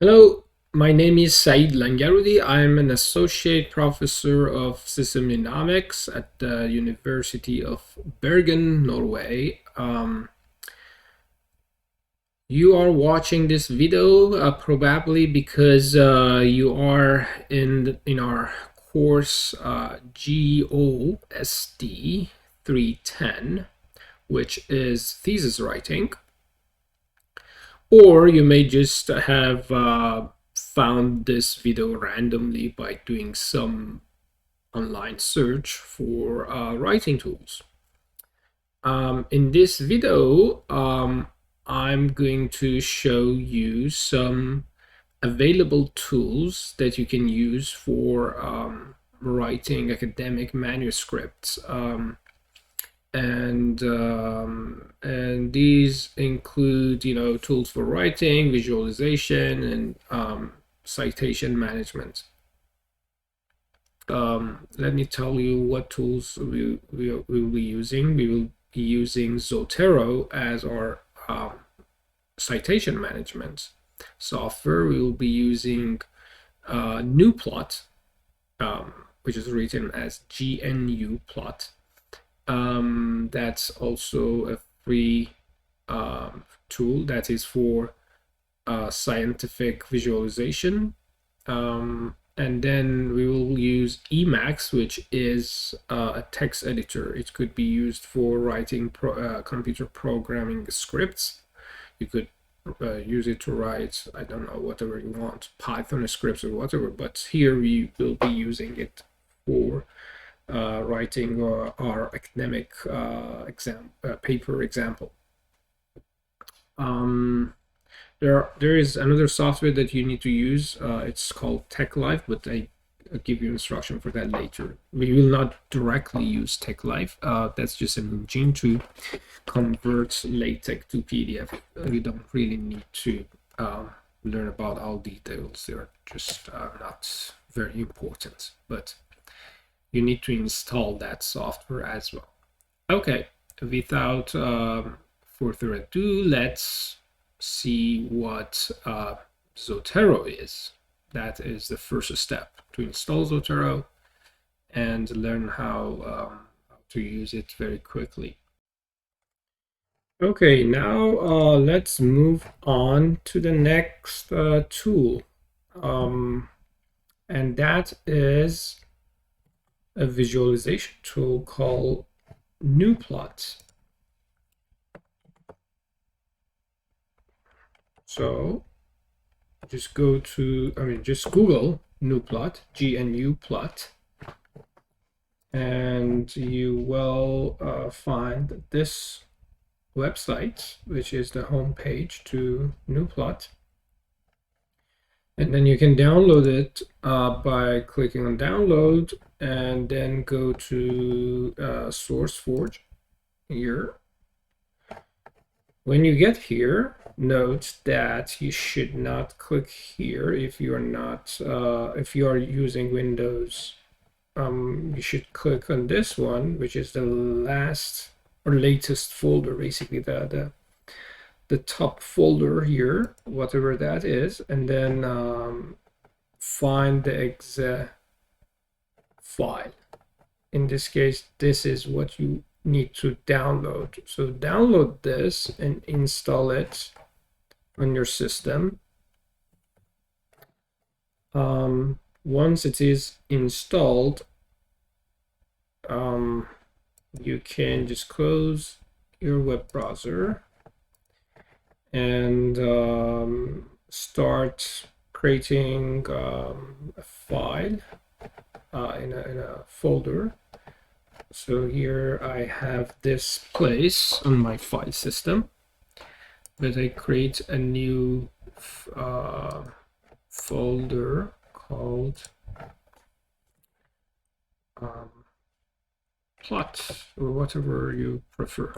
Hello, my name is Said Langarudi. I'm an associate professor of system dynamics at the University of Bergen, Norway. You are watching this video probably because you are in our course GOSD 310, which is thesis writing. Or you may just have found this video randomly by doing some online search for writing tools. In this video, I'm going to show you some available tools that you can use for writing academic manuscripts. And these include tools for writing, visualization, and citation management. Let me tell you what tools we will be using. We will be using Zotero as our citation management software. We will be using Gnuplot, which is written as Gnuplot. That's also a free tool that is for scientific visualization. And then we will use Emacs, which is a text editor. It could be used for writing computer programming scripts. You could use it to write, I don't know, whatever you want, Python scripts or whatever, but here we will be using it for writing our academic paper example. There is another software that you need to use. It's called TechLive, but I'll give you instruction for that later. We will not directly use TechLive. That's just an engine to convert LaTex to PDF. You don't really need to learn about all details. They're just not very important, but you need to install that software as well. Okay, without further ado, let's see what Zotero is. That is the first step, to install Zotero and learn how to use it very quickly. Okay, now let's move on to the next tool, and that is a visualization tool called Gnuplot. So just just Google Gnuplot, Gnuplot, and you will find this website, which is the home page to Gnuplot. And then you can download it by clicking on download and then go to SourceForge here. When you get here, note that you should not click here if you are not if you are using Windows. You should click on this one, which is the last or latest folder, basically the top folder here, whatever that is, and then find the exe file. In this case, this is what you need to download. So download this and install it on your system. Once it is installed, you can just close your web browser and start creating a file in a folder. So here I have this place on my file system, but I create a new folder called plot, or whatever you prefer.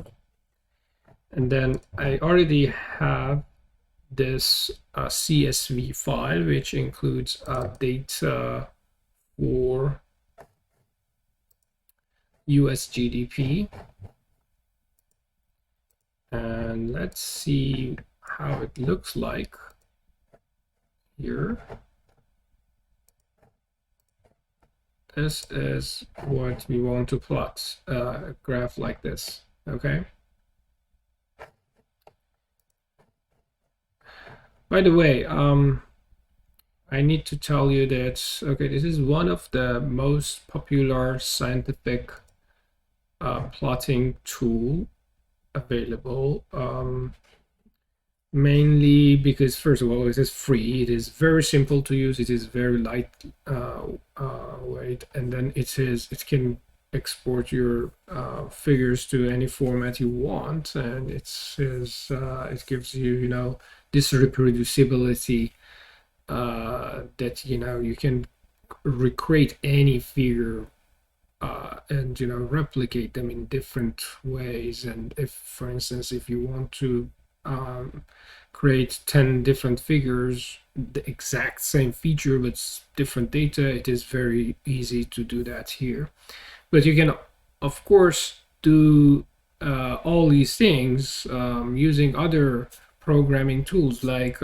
And then I already have this CSV file, which includes data for US GDP. And let's see how it looks like. here. This is what we want to plot, a graph like this, okay? By the way, I need to tell you that, okay, this is one of the most popular scientific plotting tool available. Mainly because, first of all, it is free, it is very simple to use, it is very light weight, and then it can export your figures to any format you want, and it gives you, you know, this reproducibility that, you know, you can recreate any figure and, you know, replicate them in different ways. And if, for instance, if you want to create 10 different figures, the exact same feature with different data, it is very easy to do that here. But you can, of course, do all these things using other programming tools like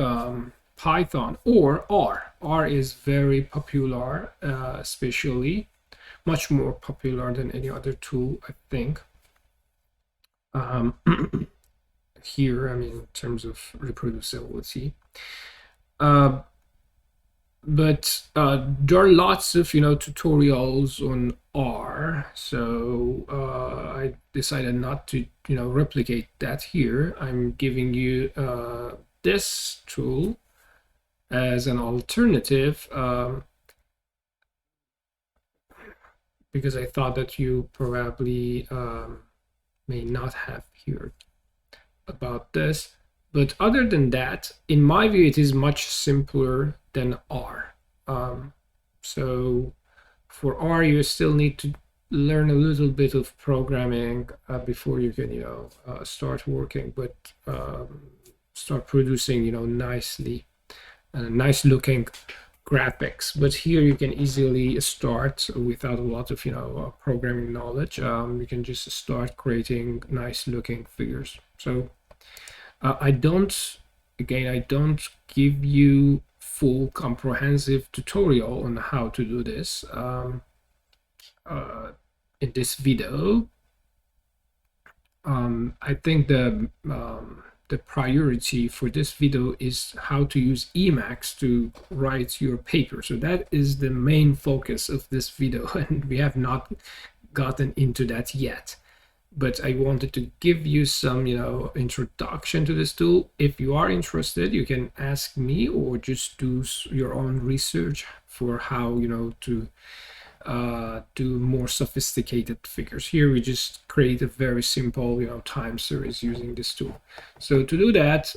Python or R. R is very popular, especially much more popular than any other tool, I think. Here, I mean, in terms of reproducibility. But there are lots of, you know, tutorials on R, so I decided not to, you know, replicate that here. I'm giving you this tool as an alternative because I thought that you probably may not have heard about this. But other than that, in my view, it is much simpler than R. So for R, you still need to learn a little bit of programming before you can, you know, start working, but start producing, you know, nicely, nice looking graphics. But here you can easily start without a lot of, you know, programming knowledge. You can just start creating nice looking figures. So I don't give you full comprehensive tutorial on how to do this in this video. I think the priority for this video is how to use Emacs to write your paper. So that is the main focus of this video, and we have not gotten into that yet. But I wanted to give you some, you know, introduction to this tool. If you are interested, you can ask me or just do your own research for how, you know, to do more sophisticated figures. Here we just create a very simple, you know, time series using this tool. So to do that,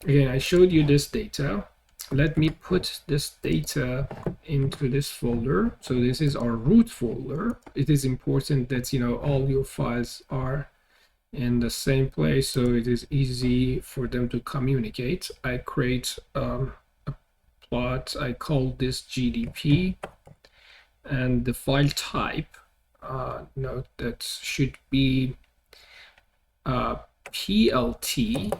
again, I showed you this data. Let me put this data into this folder. So this is our root folder. It is important that, you know, all your files are in the same place so it is easy for them to communicate. I create a plot. I call this GDP, and the file type, note that should be PLT.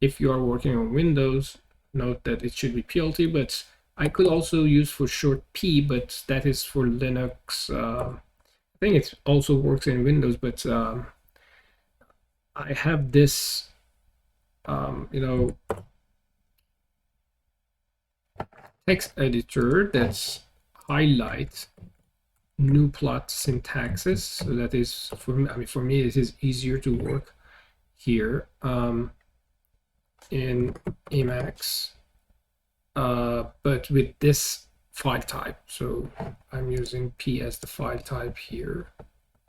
If you are working on Windows, note that it should be PLT, but I could also use for short P, but that is for Linux. I think it also works in Windows, but I have this, you know, text editor that's highlight Gnuplot syntaxes. So that is, for me, I mean, for me, it is easier to work here in Emacs, but with this file type. So I'm using P as the file type here.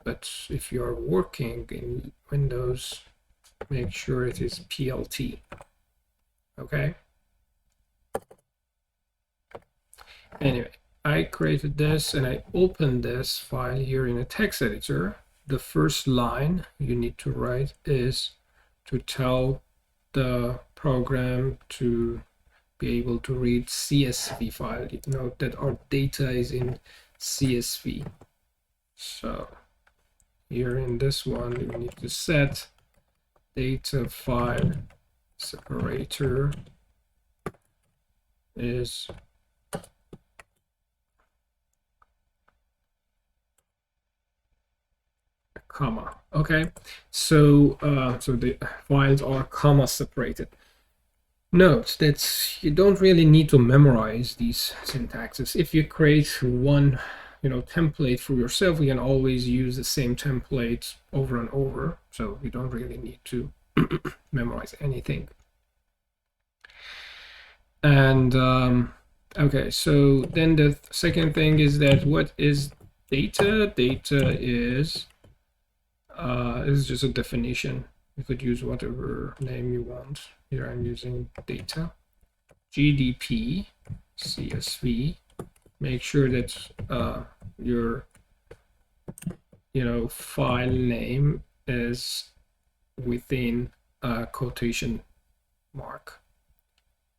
But if you're working in Windows, make sure it is PLT. Okay. Anyway, I created this and I opened this file here in a text editor. The first line you need to write is to tell the program to be able to read CSV file. Note that our data is in CSV. So here in this one, you need to set data file separator is a comma. Okay, so so the files are comma separated. Note that you don't really need to memorize these syntaxes. If you create one, template for yourself, you can always use the same template over and over. So you don't really need to memorize anything. And okay, so then the second thing is that what is data? Data is just a definition. You could use whatever name you want. Here I'm using data. GDP, CSV. Make sure that your file name is within a quotation mark,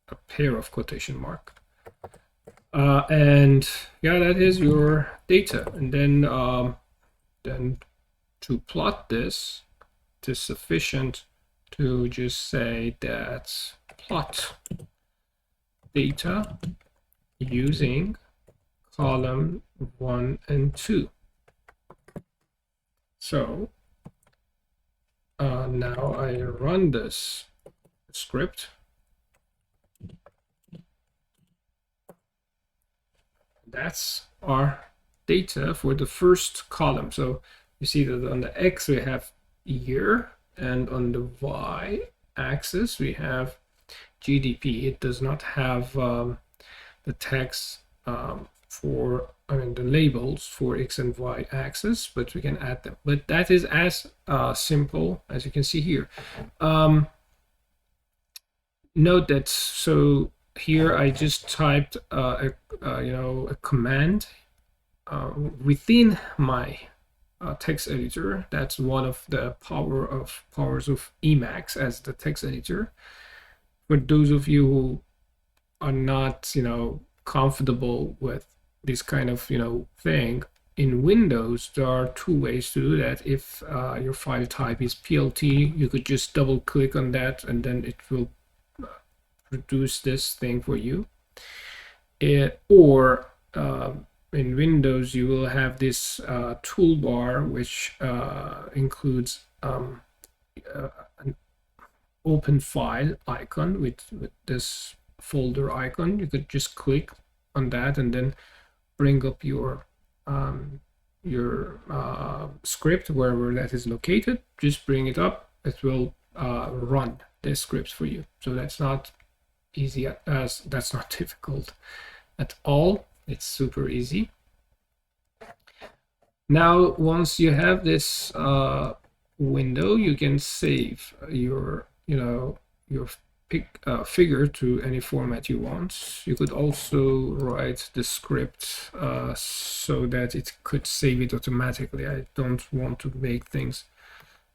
a pair of quotation mark. And yeah, that is your data. And then to plot this, it is sufficient to just say that plot data using column 1 and 2. So now I run this script. That's our data for the first column. So you see that on the X we have year, and on the Y axis we have GDP. It does not have the text for, the labels for X and Y axis, but we can add them. But that is as simple as you can see here. Note that, so here I just typed a command within my text editor. That's one of the powers of Emacs as the text editor. For those of you who are not comfortable with this kind of thing, in Windows there are two ways to do that. If your file type is PLT, you could just double click on that and then it will produce this thing for you. Or in Windows you will have this toolbar which includes an open file icon with this folder icon. You could just click on that and then bring up your script wherever that is located. Just bring it up, it will run the scripts for you. So that's not easy, that's not difficult at all. It's super easy. Now once you have this window, you can save your figure to any format you want. You could also write the script so that it could save it automatically. I don't want to make things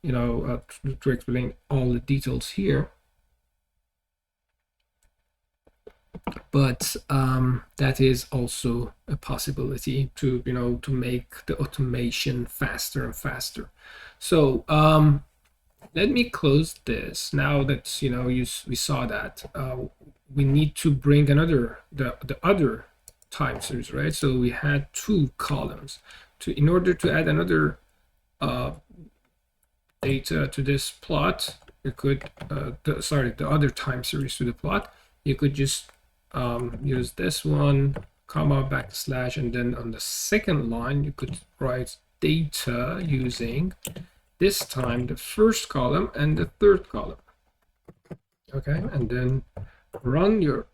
to explain all the details here, but that is also a possibility to to make the automation faster and faster. So let me close this. Now that we saw that we need to bring the other time series, right? So we had two columns. In order to add another data to this plot, you could the other time series to the plot, you could just use this one, comma, backslash, and then on the second line you could write data using this time the first column and the third column. Okay, and then run your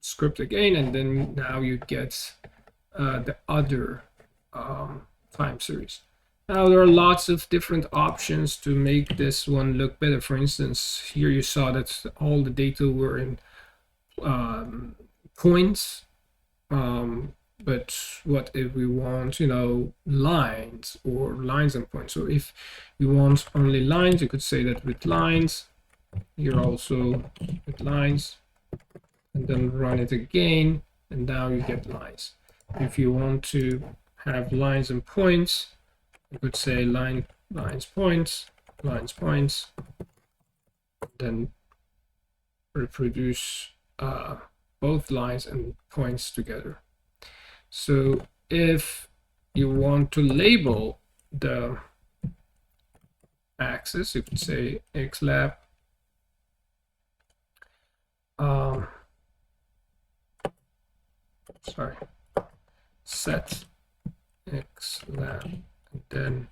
script again, and then now you get the other time series. Now there are lots of different options to make this one look better. For instance, here you saw that all the data were in points, but what if we want lines or lines and points? So if you want only lines, you could say that with lines. Here also with lines, and then run it again, and now you get lines. If you want to have lines and points, you could say lines, points, lines, points, then reproduce both lines and points together. So if you want to label the axis, you could say xlab set xlab, and then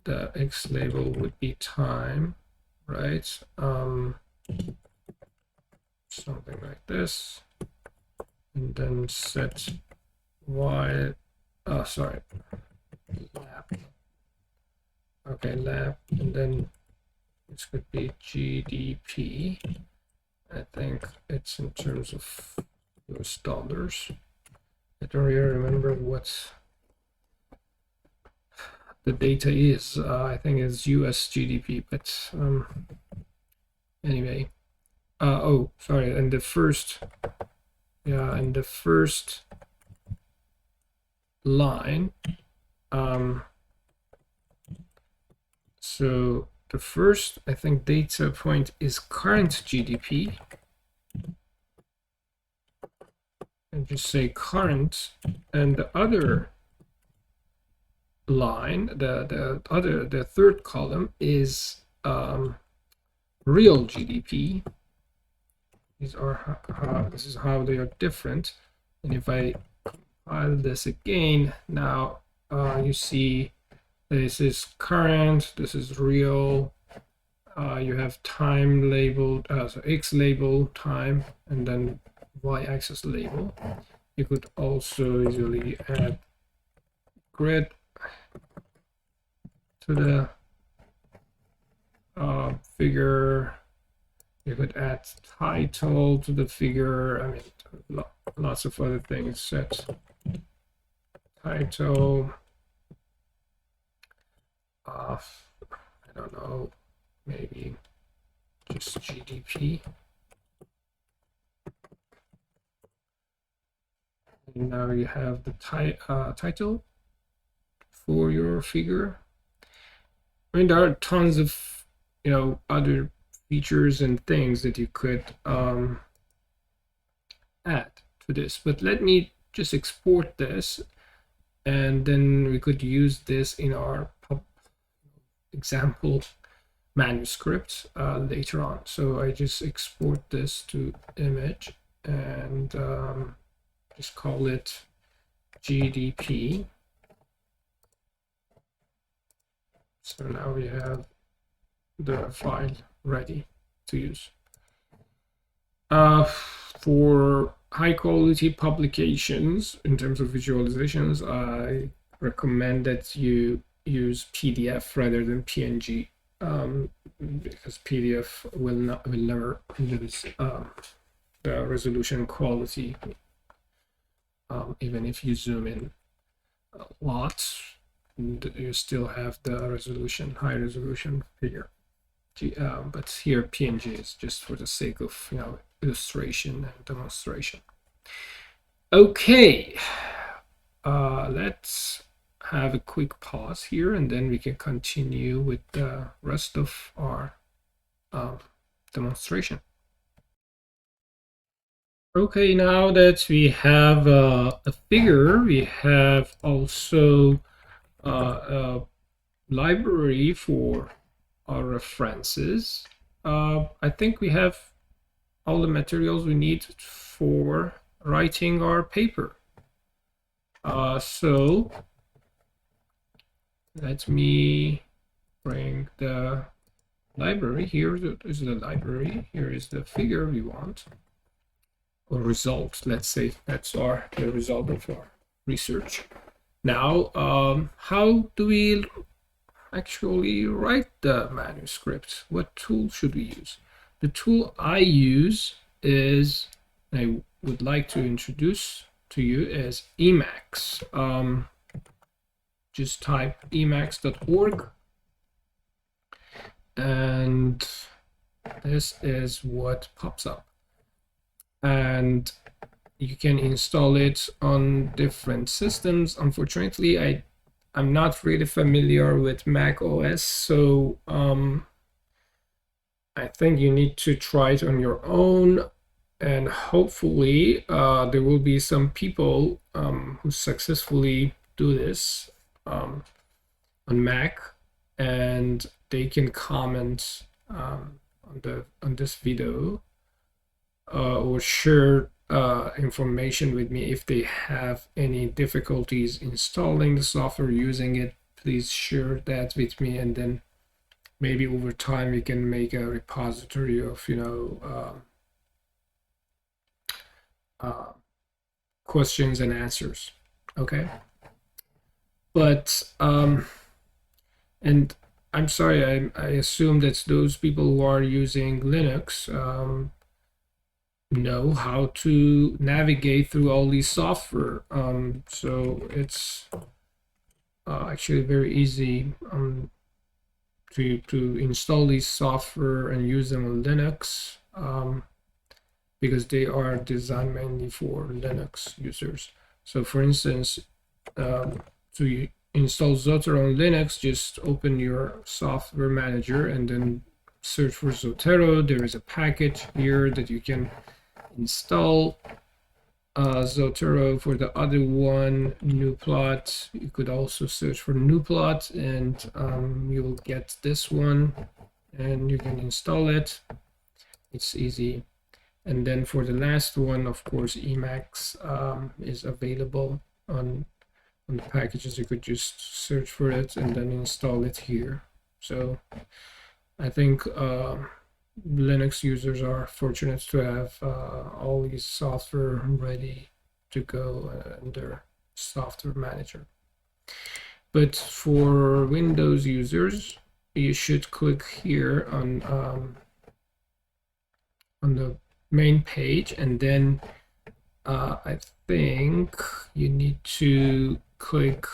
the x label would be time, right? Something like this, and then set y, lab. Okay, lab, and then this could be GDP. I think it's in terms of US dollars. I don't really remember what the data is. I think it's US GDP, but anyway. Oh, sorry. And the first, and the first line. So the first, I think, data point is current GDP. And just say current, and the other line, the third column is real GDP. These are this is how they are different. And if I compile this again, now you see this is current, this is real. You have time labeled, so x label time, and then y-axis label. You could also easily add grid to the figure. You could add title to the figure. I mean, lots of other things. Set title. I don't know, maybe just GDP. And now you have the title for your figure. I mean, there are tons of, other features and things that you could add to this, but let me just export this, and then we could use this in our example manuscript later on. So I just export this to image and just call it GDP. So now we have the file ready to use. For high quality publications, in terms of visualizations, I recommend that you use PDF rather than PNG, because PDF will never lose the resolution quality, even if you zoom in a lot, you still have the resolution, high resolution figure. But here PNG is just for the sake of illustration and demonstration. Okay, let's have a quick pause here, and then we can continue with the rest of our demonstration. Okay, now that we have a figure, we have also a library for our references. I think we have all the materials we need for writing our paper. So let me bring the library. Here is the library. Here is the figure we want, or result. Let's say that's the result of our research. Now, how do we actually write the manuscript? What tool should we use? The tool I use is, I would like to introduce to you, is Emacs. Just type emacs.org, and this is what pops up. And you can install it on different systems. Unfortunately, I'm not really familiar with Mac OS, so I think you need to try it on your own. and hopefully there will be some people who successfully do this on Mac, and they can comment on this video or share information with me if they have any difficulties installing the software, using it. Please share that with me, and then maybe over time we can make a repository of questions and answers. Okay, but and I'm sorry, I assume that those people who are using Linux know how to navigate through all these software. So it's actually very easy to install these software and use them on Linux, because they are designed mainly for Linux users. So for instance, to install Zotero on Linux, just open your software manager and then search for Zotero. There is a package here that you can install. Zotero. For the other one, Gnuplot, you could also search for Gnuplot, and you will get this one, and you can install it. It's easy. And then for the last one, of course, Emacs is available on the packages. You could just search for it and then install it here. So I think Linux users are fortunate to have all these software ready to go in their software manager. But for Windows users, you should click here on the main page, and then I think you need to click,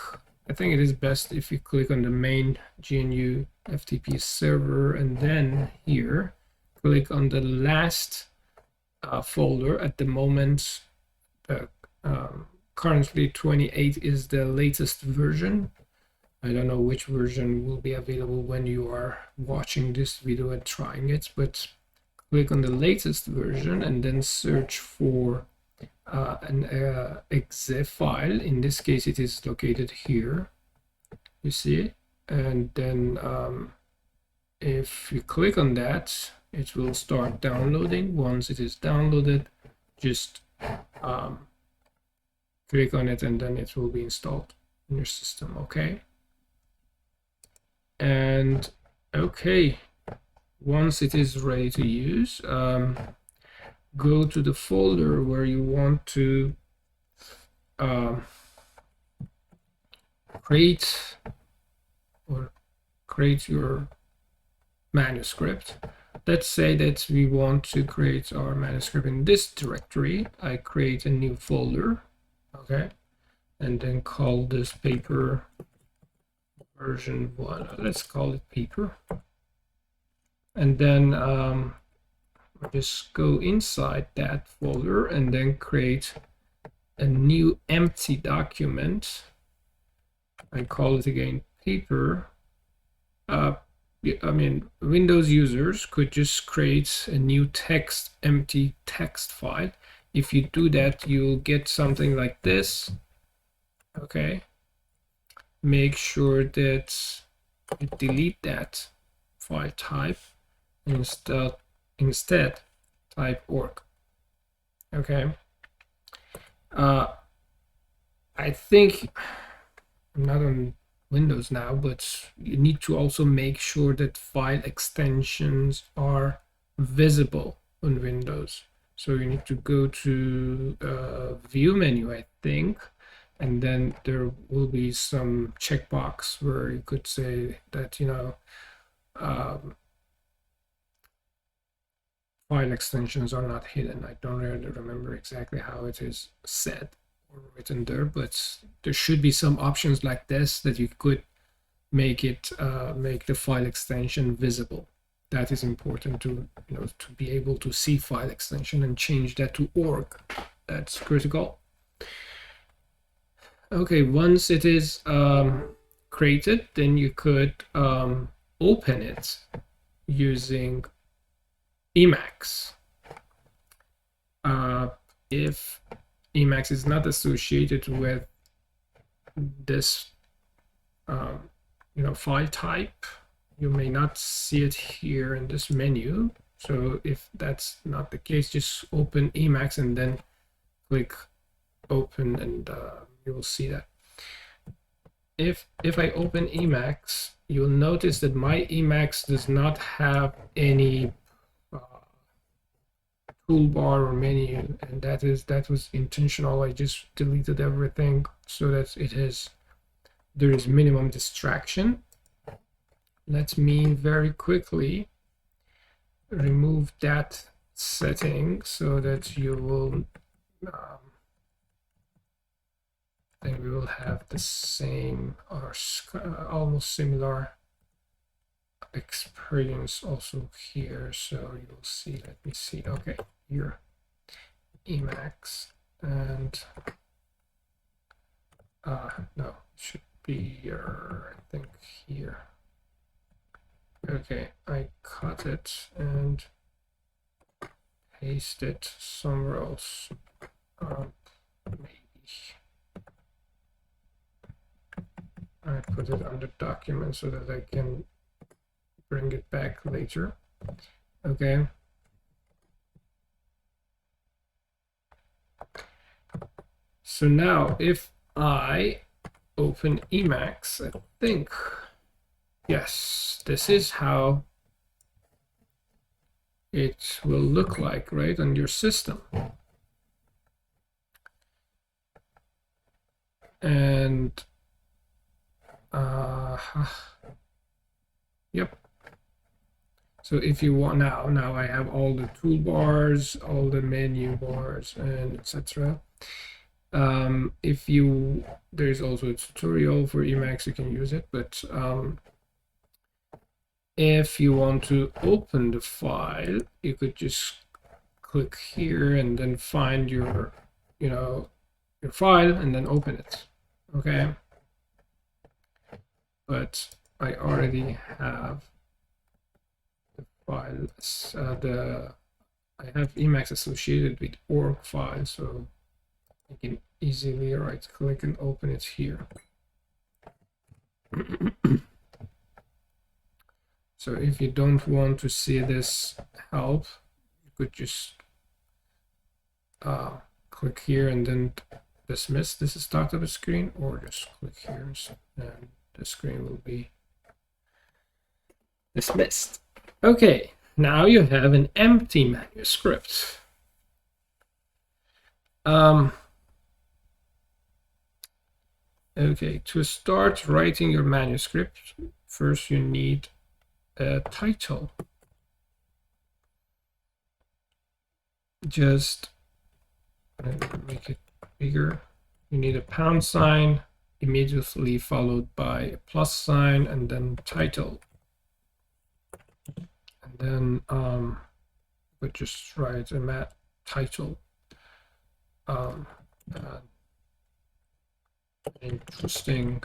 I think it is best if you click on the main GNU FTP server, and then here click on the last folder. At the moment, currently 28 is the latest version. I don't know which version will be available when you are watching this video and trying it, but click on the latest version and then search for an exe file. In this case, it is located here. You see, and then if you click on that, it will start downloading. Once it is downloaded, just click on it, and then it will be installed in your system. Okay. And okay, once it is ready to use, go to the folder where you want to create your manuscript. Let's say that we want to create our manuscript in this directory. I create a new folder, okay, and then call this paper version 1. Let's call it paper. And then just go inside that folder and then create a new empty document and call it again paper. I mean, Windows users could just create a new empty text file. If you do that, you'll get something like this. Okay. Make sure that you delete that file type. Instead type org. Okay. I think I'm not on Windows now, but you need to also make sure that file extensions are visible on Windows. So you need to go to view menu, I think, and then there will be some checkbox where you could say that, file extensions are not hidden. I don't really remember exactly how it is said or written there, but there should be some options like this that you could make it make the file extension visible. That is important to to be able to see file extension and change that to org. That's critical. Okay, once it is created, then you could open it using Emacs. if Emacs is not associated with this file type, you may not see it here in this menu. So if that's not the case, just open Emacs and then click open, and you will see that. If I open Emacs, you'll notice that my Emacs does not have any toolbar or menu, and that was intentional. I just deleted everything so that there is minimum distraction. Let me very quickly remove that setting so that you will then we will have the same or almost similar experience also here. So you'll see, let me see, okay, here Emacs, and no, it should be here, I think here. Okay, I cut it and paste it somewhere else. Maybe I put it under document so that I can bring it back later. Okay. So now if I open Emacs, I think, yes, this is how it will look like, right, on your system. And yep. So if you want, now I have all the toolbars, all the menu bars, and etc. There's also a tutorial for Emacs, you can use it, but if you want to open the file, you could just click here and then find your file and then open it. Okay. But I already have the files. I have Emacs associated with org file, so I can easily right click and open it here. So if you don't want to see this help, you could just click here and then dismiss this startup screen, or just click here and the screen will be dismissed. Okay, now you have an empty manuscript. Okay, to start writing your manuscript, first you need a title. Just make it bigger. You need a pound sign, immediately followed by a plus sign, and then title. And then but just write a title. Interesting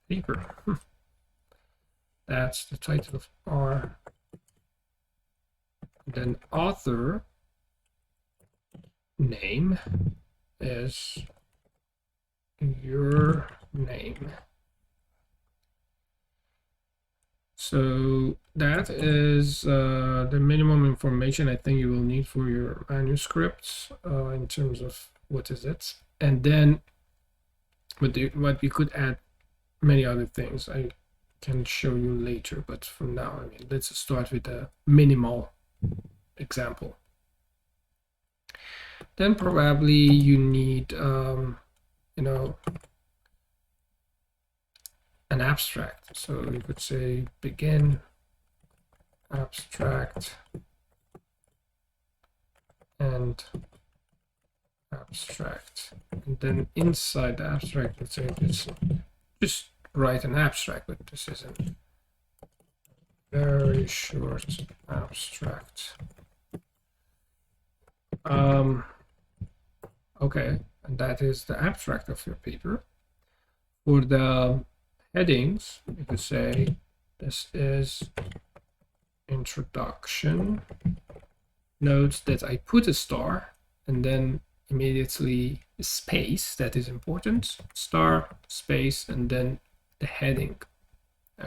paper. That's the title of our. Then author name is your name. So that is the minimum information I think you will need for your manuscripts in terms of what is it. And then what you could add many other things I can show you later, but for now, I mean, let's start with a minimal example. Then probably you need an abstract. So you could say begin abstract and abstract, and then inside the abstract, let's say just write an abstract, but this is a very short abstract. Okay, and that is the abstract of your paper. For the headings, you could say this is introduction, note that I put a star and then immediately space, that is important, star, space, and then the heading.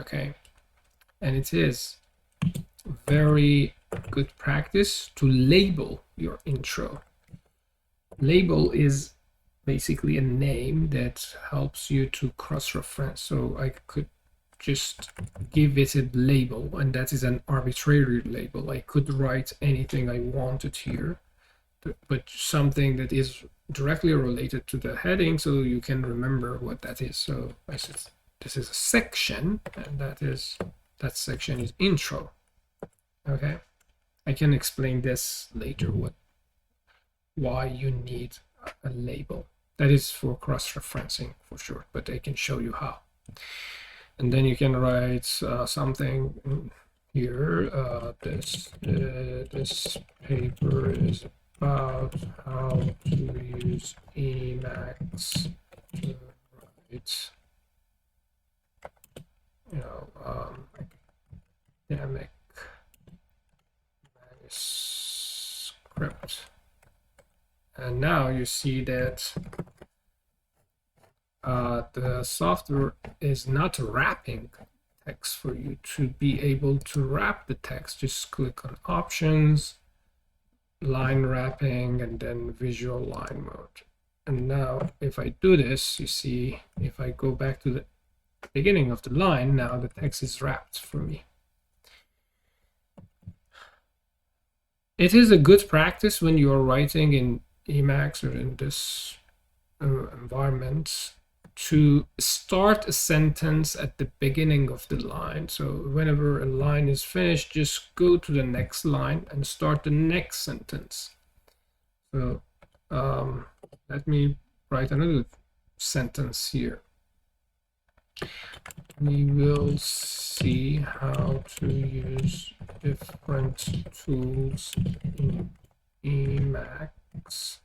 Okay, and it is very good practice to label your intro. Label is basically a name that helps you to cross-reference. So I could just give it a label, and that is an arbitrary label. I could write anything I wanted here, but something that is directly related to the heading so you can remember what that is. So I said this is a section, and that section is intro. Okay, I can explain this later, why you need a label. That is for cross-referencing for sure, but I can show you how. And then you can write something here. This paper is about how to use Emacs to write, academic manuscript. And now you see that the software is not wrapping text for you. To be able to wrap the text, just click on options, line wrapping, and then visual line mode. And now if I do this, you see, if I go back to the beginning of the line, now the text is wrapped for me. It is a good practice when you are writing in Emacs or in this environment to start a sentence at the beginning of the line. So whenever a line is finished, just go to the next line and start the next sentence. So let me write another sentence here. We will see how to use different tools in Emacs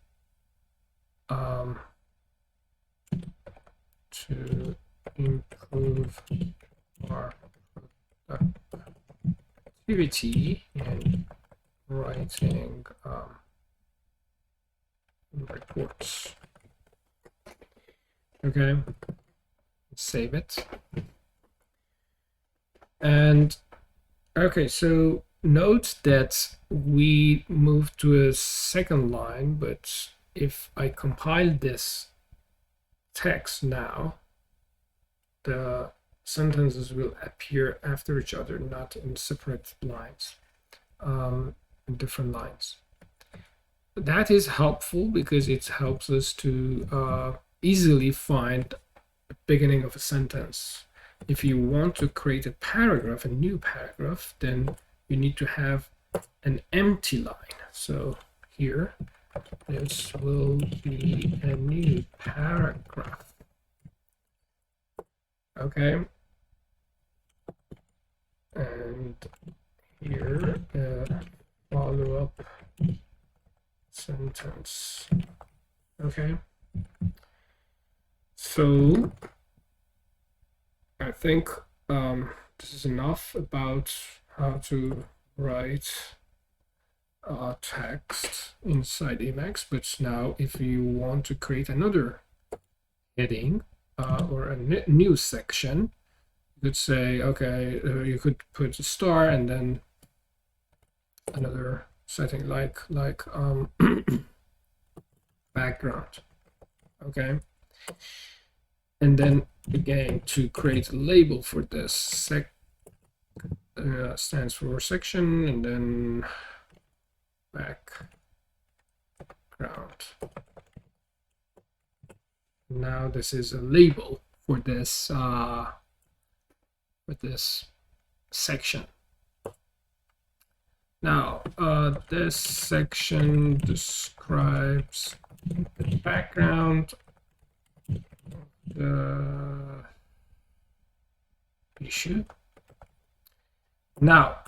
to improve our productivity in writing reports. Okay, save it. And okay, so note that we moved to a second line, but if I compile this text now, the sentences will appear after each other, not in separate lines, in different lines. That is helpful because it helps us to easily find the beginning of a sentence. If you want to create a paragraph, a new paragraph, then you need to have an empty line. So here, this will be a new paragraph. Okay. And here, follow-up sentence. Okay. So I think this is enough about how to write text inside Emacs. But now if you want to create another heading or a new section, you could say, okay, you could put a star and then another setting like background. Okay. And then again, to create a label for this stands for section, and then background. Now this is a label for this section. Now this section describes the background, the issue. Now,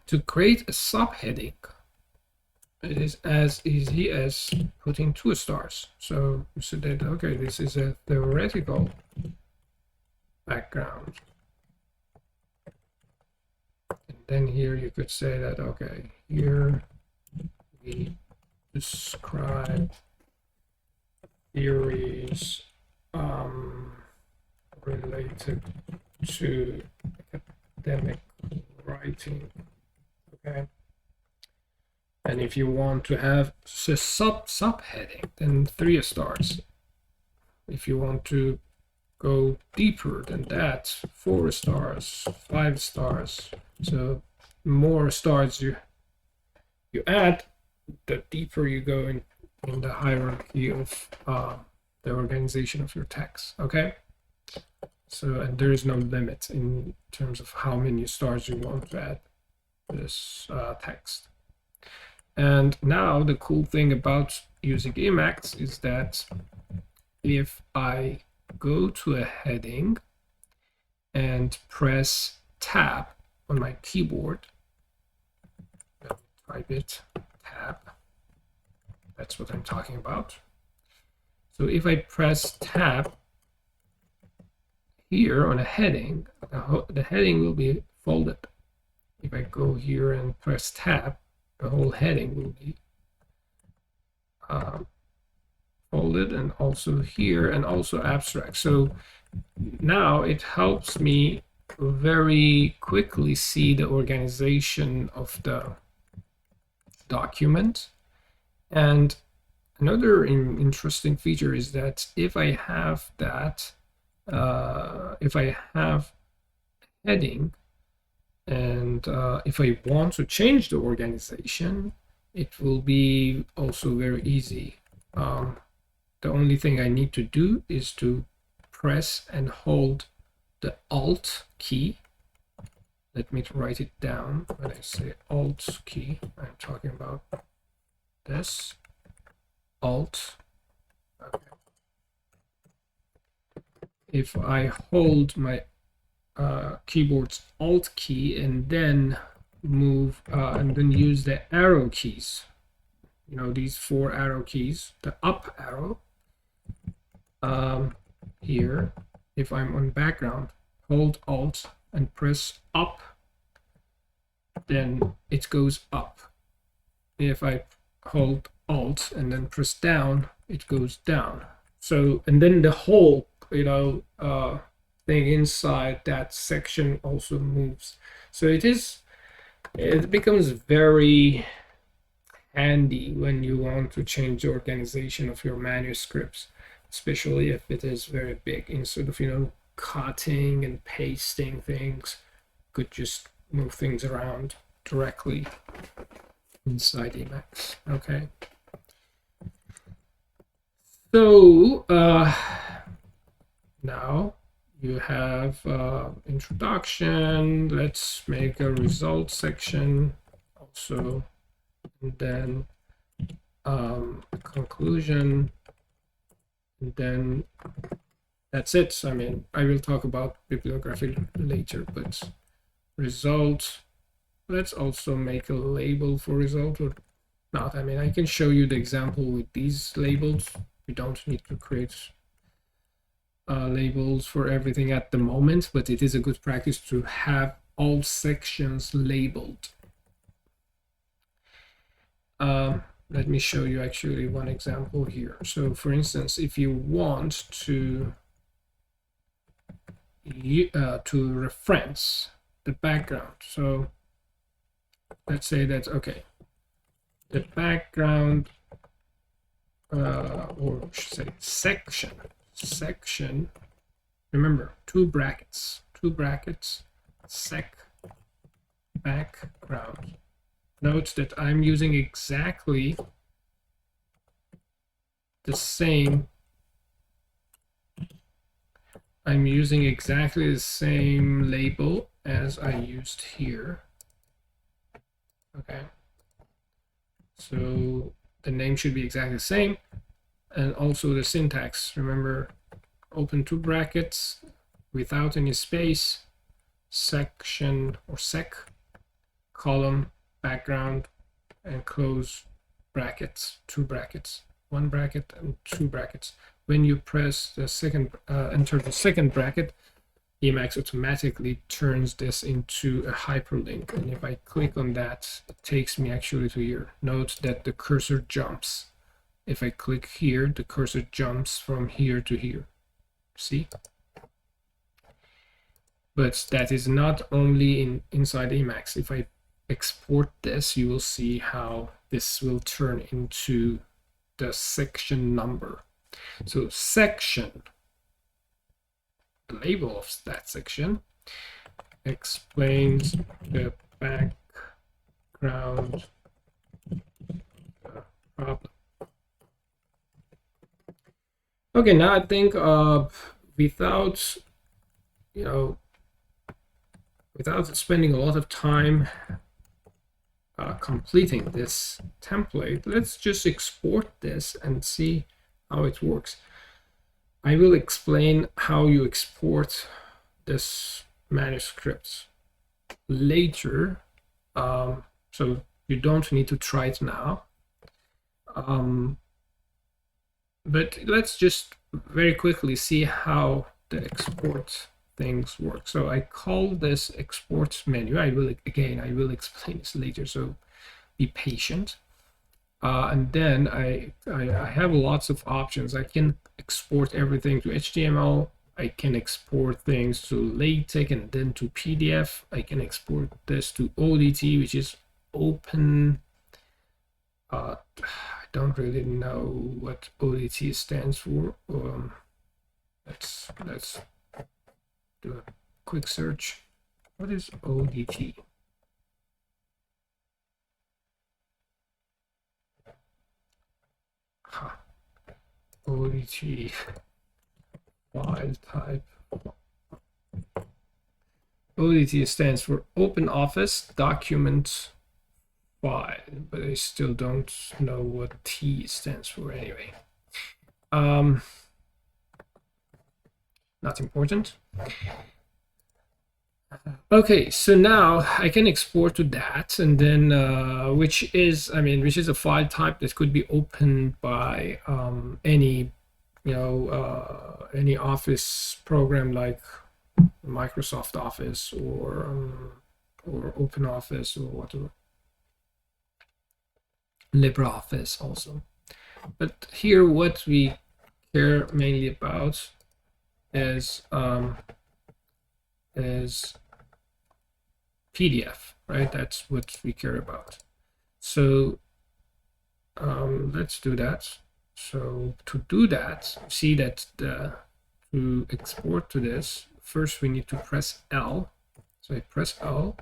to create a subheading, it is as easy as putting 2 stars. So you said that, okay, this is a theoretical background. And then here you could say that, okay, here describe theories related to academic writing. Okay. And if you want to have a subheading, then 3 stars. If you want to go deeper than that, 4 stars, 5 stars. So more stars you add, the deeper you go in the hierarchy of the organization of your text. Okay. So, and there is no limit in terms of how many stars you want to add this text. And now the cool thing about using Emacs is that if I go to a heading and press tab on my keyboard, let me type it, tab, that's what I'm talking about. So if I press tab here on a heading, the heading will be folded. If I go here and press tab, the whole heading will be folded, and also here, and also abstract. So now it helps me very quickly see the organization of the document. And another interesting feature is that if I have that, if I have heading, and if I want to change the organization, it will be also very easy. The only thing I need to do is to press and hold the Alt key. Let me write it down. When I say Alt key, I'm talking about this. Alt. Okay. If I hold my keyboard's Alt key and then move and then use the arrow keys, you know, these 4 arrow keys, the up arrow here, if I'm on background, hold Alt and press up, then it goes up. If I hold Alt and then press down, it goes down. So, and then the whole, you know, thing inside that section also moves. So it becomes very handy when you want to change the organization of your manuscripts, especially if it is very big. Instead of, you know, cutting and pasting things, you could just move things around directly inside Emacs. Okay. So now you have introduction. Let's make a results section also, and then conclusion, and then that's it. I mean, I will talk about bibliography later, but result, let's also make a label for result or not. I mean, I can show you the example with these labels. We don't need to create labels for everything at the moment, but it is a good practice to have all sections labeled. Let me show you actually one example here. So for instance, if you want to reference the background, so let's say that, okay, the background or should say section, remember, two brackets, sec background. Note that I'm using exactly the same, label as I used here. Okay, so the name should be exactly the same, and also the syntax. Remember, open 2 brackets without any space, section or sec, column, background, and close brackets, 2 brackets, 1 bracket and 2 brackets. When you press the second, enter the second bracket, Emacs automatically turns this into a hyperlink. And if I click on that, it takes me actually to here. Note that the cursor jumps. If I click here, the cursor jumps from here to here. See? But that is not only inside Emacs. If I export this, you will see how this will turn into the section number. So section, the label of that section, explains the background problem. Okay, now I think without spending a lot of time completing this template, let's just export this and see how it works. I will explain how you export this manuscript later, so you don't need to try it now. But let's just very quickly see how the export things work. So I call this export menu. I will explain this later, so be patient. And then I have lots of options. I can export everything to HTML. I can export things to LaTeX and then to PDF. I can export this to ODT, which is open. I don't really know what ODT stands for. Let's do a quick search. What is ODT? ODT file type. ODT stands for Open Office Document File, but I still don't know what T stands for anyway. Not important. Okay, so now I can export to that, and then which is a file type that could be opened by any any Office program like Microsoft Office or Open Office or whatever. LibreOffice also. But here what we care mainly about is PDF, right? That's what we care about. So let's do that. So to do that, see that to export to this, first we need to press L. So I press L,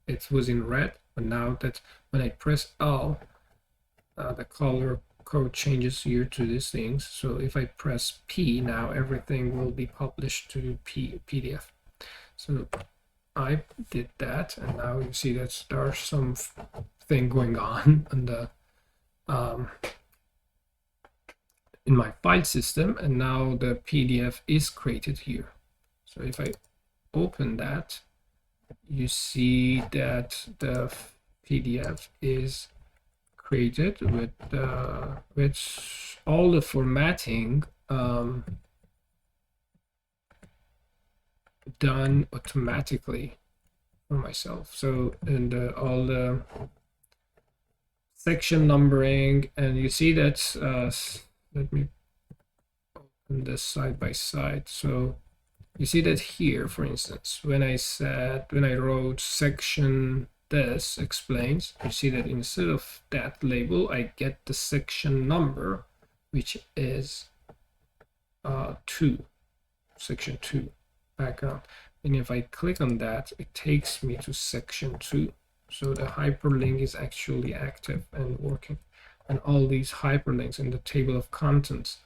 it was in red, but now that when I press L, the color code changes here to these things. So if I press P, now everything will be published to PDF. So I did that, and now you see that there's some thing going on the in my file system, and now the PDF is created here. So if I open that, you see that the PDF is created with all the formatting done automatically for myself. So and all the section numbering, and you see that let me open this side by side. So you see that here, for instance, when I wrote section this explains, you see that instead of that label I get the section number, which is 2, section 2 background. And if I click on that, it takes me to section 2. So the hyperlink is actually active and working, and all these hyperlinks in the table of contents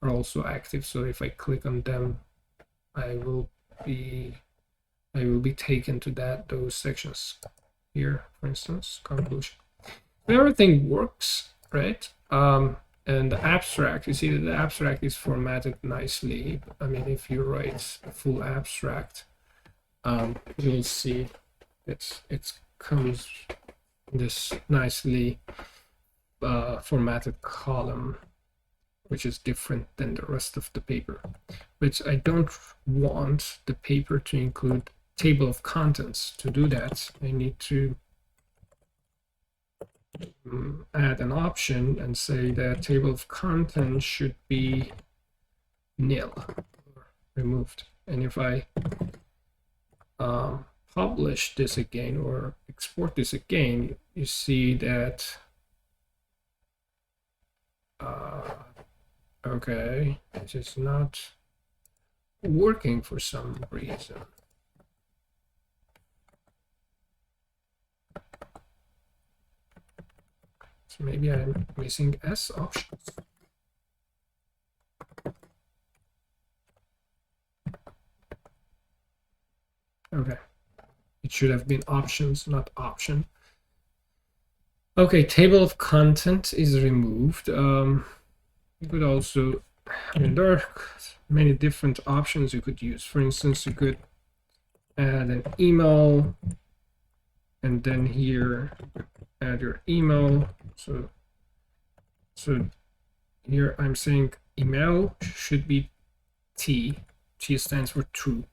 are also active. So if I click on them, I will be taken to those sections here, for instance, conclusion. Everything works, right? And the abstract, you see that the abstract is formatted nicely. I mean, if you write a full abstract, you'll see it comes this nicely formatted column. which is different than the rest of the paper. But I don't want the paper to include table of contents. To do that, I need to add an option and say that table of contents should be nil, or removed. And if I publish this again or export this again, you see that okay, it is not working for some reason. So maybe I'm missing S options. Okay, it should have been options, not option. Okay, table of content is removed. You could also, I mean, there are many different options you could use. For instance, you could add an email, and then here add your email. So here I'm saying email should be T. T stands for true,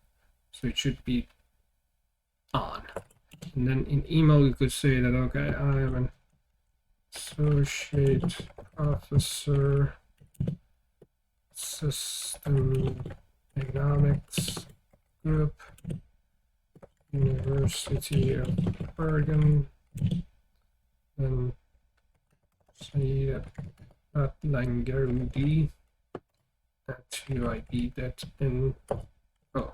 so it should be on. And then in email you could say that, okay, I am an associate professor, system economics group, University of Oregon, and say that Langarudi at UIB.in. Oh,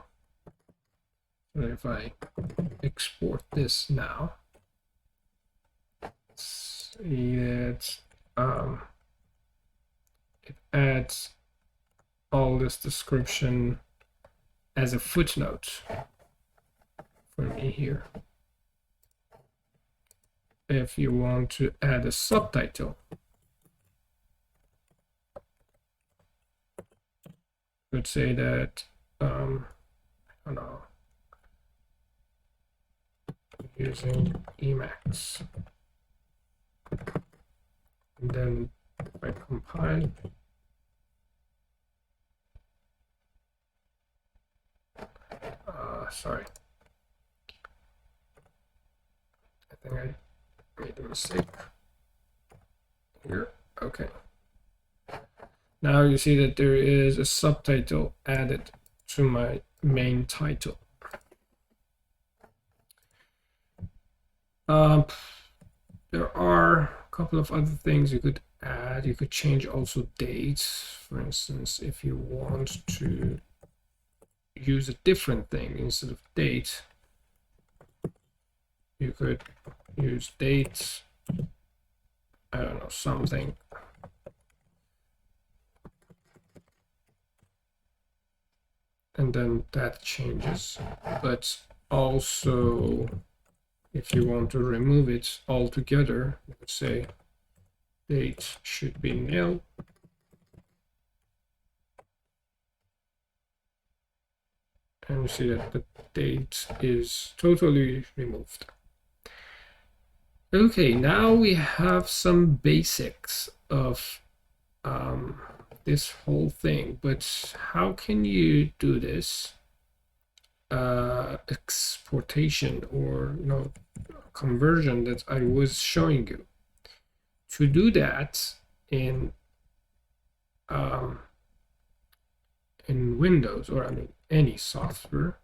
so if I export this now, see that it adds all this description as a footnote for me here. If you want to add a subtitle, you could say that I don't know, using Emacs, and then if I compile, sorry, I think I made a mistake here. Okay, now you see that there is a subtitle added to my main title. There are a couple of other things you could add. You could change also dates. For instance, if you want to use a different thing instead of date, you could use date, I don't know, something. And then that changes. But also, if you want to remove it altogether, you would say date should be nil. And you see that the date is totally removed. Okay, now we have some basics of this whole thing, but how can you do this exportation or conversion that I was showing you? To do that in Windows, or I mean any software,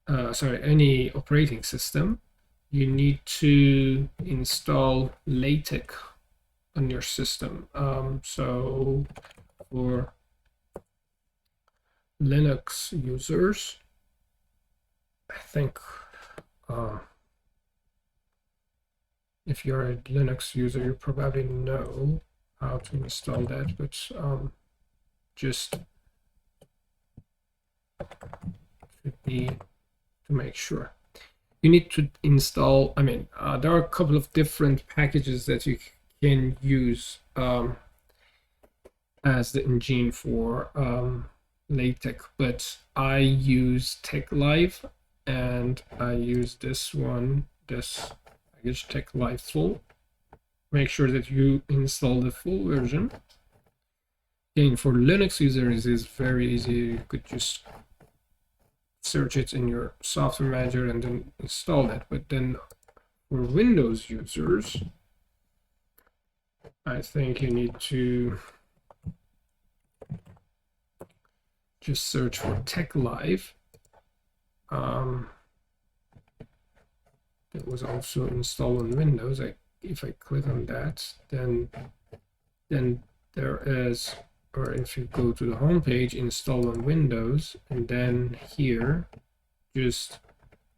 any operating system, you need to install LaTex on your system. So for Linux users, I think if you're a Linux user, you probably know how to install that, but just should be to make sure. You need to install, I mean, there are a couple of different packages that you can use as the engine for LaTeX, but I use TechLive, and I use this one, this package TechLive full. Make sure that you install the full version. again, for Linux users, it's very easy. You could just search it in your software manager and then install that. But then for Windows users, I think you need to just search for TechLive. It was also installed on Windows. If I click on that, then there is, or if you go to the home page, install on Windows, and then here, just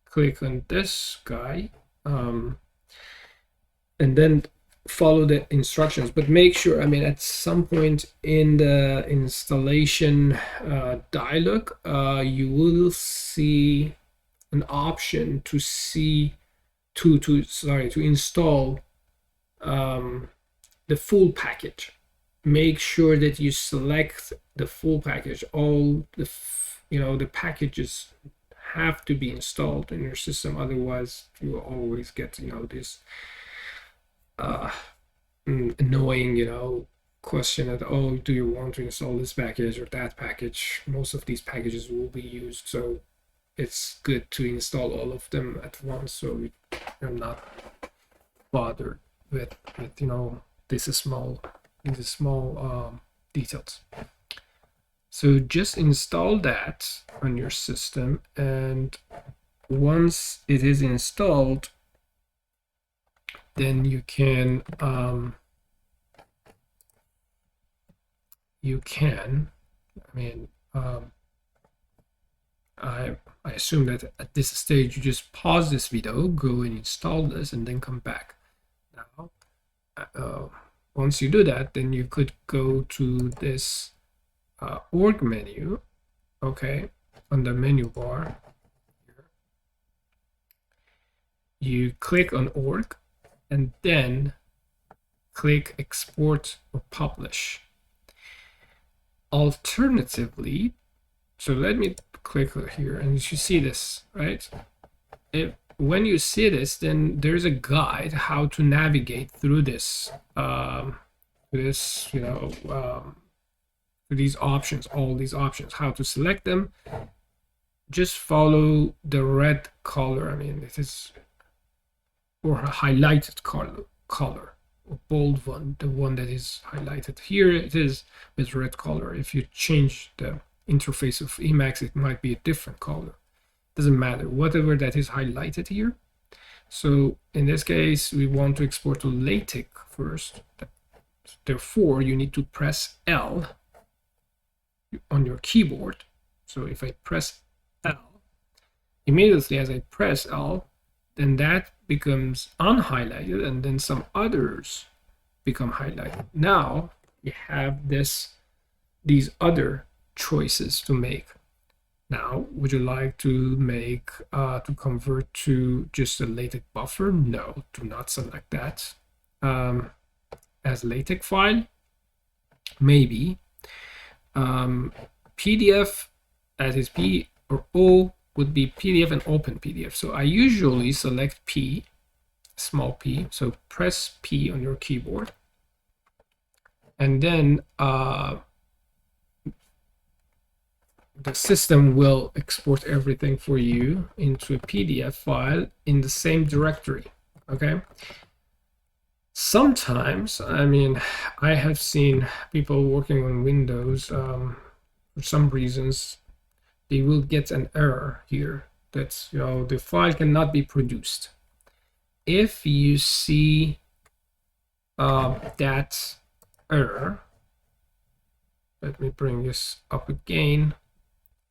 click on this guy, and then follow the instructions. But make sure, I mean, at some point in the installation dialog, you will see an option to install the full package. Make sure that you select the full package. All the packages have to be installed in your system, otherwise you will always get this annoying question that, oh, do you want to install this package or that package? Most of these packages will be used, so it's good to install all of them at once, so you're not bothered with these small details. So just install that on your system, and once it is installed, then you can I assume that at this stage you just pause this video, go and install this, and then come back. Now, once you do that, then you could go to this org menu, okay, on the menu bar. You click on org, and then click export or publish. Alternatively, so let me click here, and you see this, right? When you see this, then there's a guide how to navigate through this, these options, all these options, how to select them. Just follow the red color. I mean, it is, or a highlighted color, or bold one, the one that is highlighted here. It is with red color. If you change the interface of Emacs, it might be a different color. Doesn't matter, whatever that is highlighted here. So in this case, we want to export to LaTex first. Therefore, you need to press L on your keyboard. So if I press L, immediately as I press L, then that becomes unhighlighted, and then some others become highlighted. Now you have these other choices to make. Now, would you like to convert to just a LaTeX buffer? No, do not select that as LaTeX file. Maybe PDF, that is P or O, would be PDF and Open PDF. So I usually select P, small p. So press P on your keyboard, and then the system will export everything for you into a PDF file in the same directory. Okay. Sometimes, I mean, I have seen people working on Windows, for some reasons, they will get an error here that the file cannot be produced. If you see that error, let me bring this up again.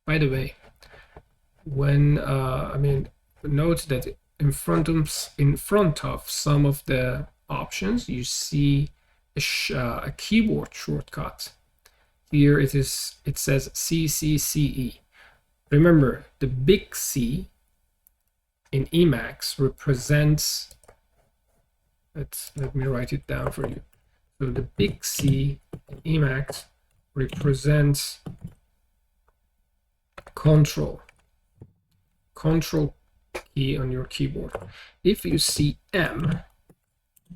By the way, when note that in front of some of the options, you see a keyboard shortcut. Here it says CCCE. Remember, the big C in Emacs represents, let me write it down for you. So the big C in Emacs represents control key on your keyboard. If you see M,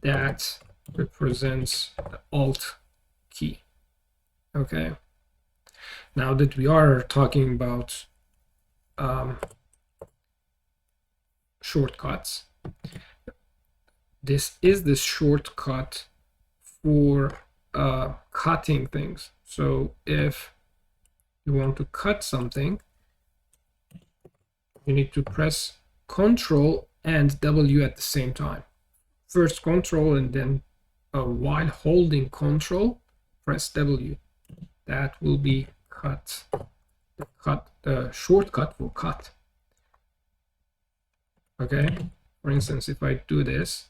that represents the Alt key. Okay. Now that we are talking about shortcuts, this is the shortcut for cutting things. So if you want to cut something, you need to press Control and W at the same time. First Control and then while holding Control, press W. That will be cut. The shortcut for cut. Okay. For instance, if I do this,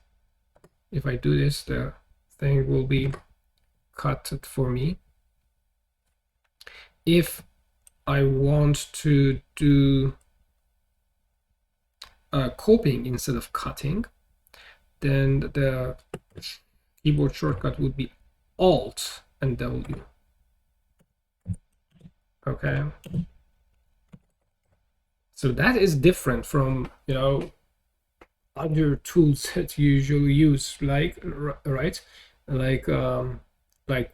the thing will be cut for me. If I want to do copying instead of cutting, then the keyboard shortcut would be Alt and W. Okay. So that is different from, you know, other tools that you usually use, like, right, like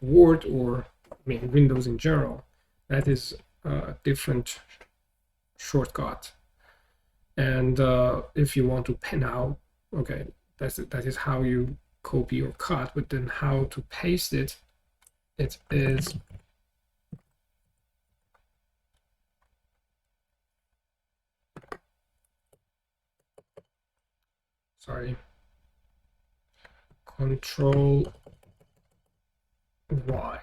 Word or Windows in general. That is a different shortcut. And if you want to pen out, okay, that is how you copy or cut. But then how to paste it, it is Control Y.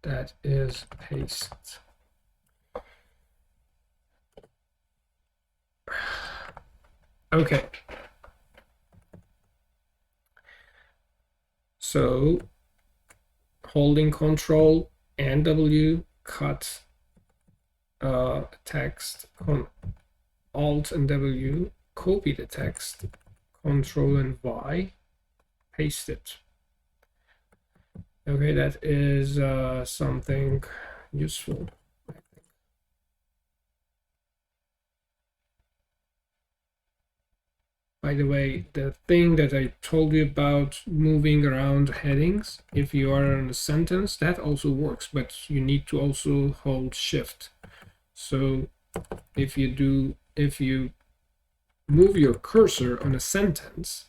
That is paste. Okay. So holding Control and W, cut text, Alt and W, copy the text, Control and Y, paste it. Okay, that is something useful, I think. By the way, the thing that I told you about moving around headings, if you are in a sentence, that also works, but you need to also hold Shift. So if you move your cursor on a sentence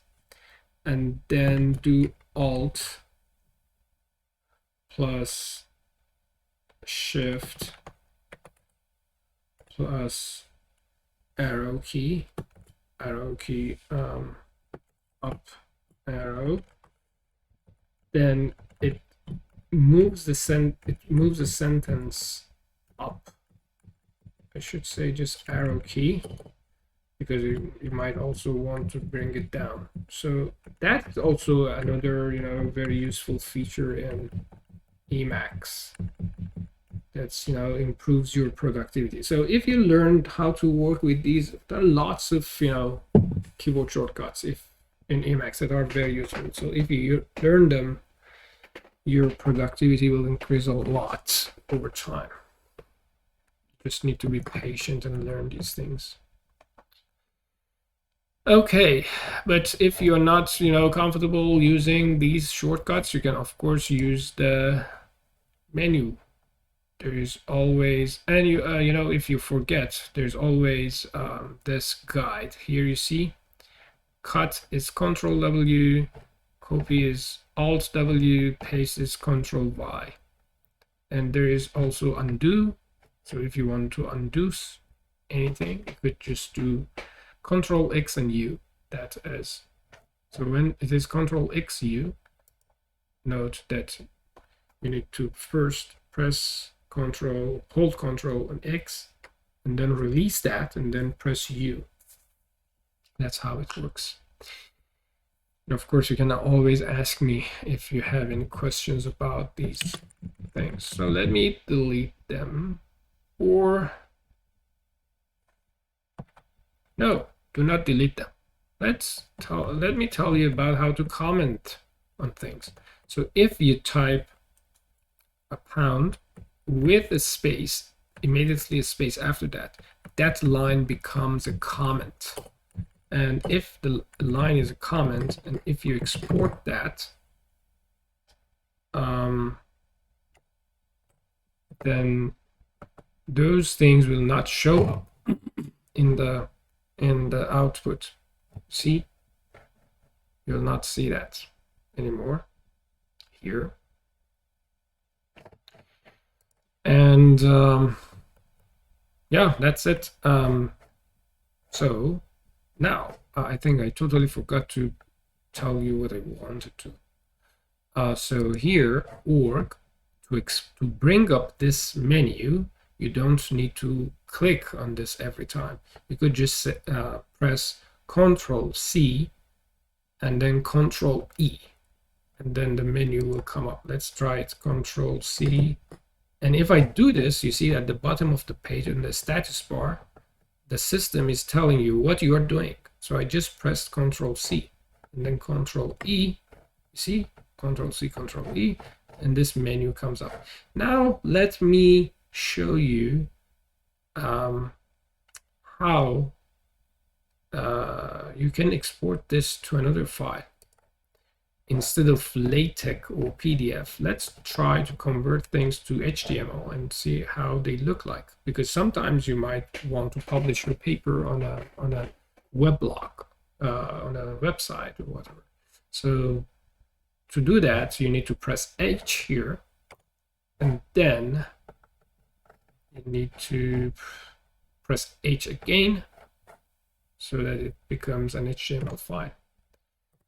and then do Alt plus Shift plus arrow key, up arrow, then it moves the sentence up. I should say just arrow key, because you might also want to bring it down. So that's also another, you know, very useful feature in Emacs. That's, you know, improves your productivity. So if you learned how to work with these, there are lots of, you know, keyboard shortcuts in Emacs that are very useful. So if you learn them, your productivity will increase a lot over time. You just need to be patient and learn these things. Okay, but if you're not, you know, comfortable using these shortcuts, you can of course use the menu. There is always, and you know, if you forget, there's always this guide. Here you see, cut is Control W, copy is Alt W, paste is Control Y. And there is also undo. So if you want to undo anything, you could just do Control X and U. That is. So when it is Control X U, note that you need to first press Control, hold Control and X, and then release that, and then press U. That's how it works. And of course, you can always ask me if you have any questions about these things. So let me delete them, or no, do not delete them. Let me tell you about how to comment on things. So if you type a pound with a space, immediately a space after that, that line becomes a comment. And if the line is a comment, and if you export that, then those things will not show up in the output. See, you'll not see that anymore here. And yeah, that's it. So now I think I totally forgot to tell you what I wanted to. So here, org, to bring up this menu, you don't need to click on this every time. You could just press Control C and then Control E, and then the menu will come up. Let's try it. Control C. And if I do this, you see at the bottom of the page in the status bar, the system is telling you what you are doing. So I just pressed Control C and then Control E. You see, Control C, Control E, and this menu comes up. Now let me show you how you can export this to another file. Instead of LaTeX or PDF, let's try to convert things to HTML and see how they look like. Because sometimes you might want to publish your paper on a weblog, on a website or whatever. So to do that, you need to press H here, and then you need to press H again so that it becomes an HTML file.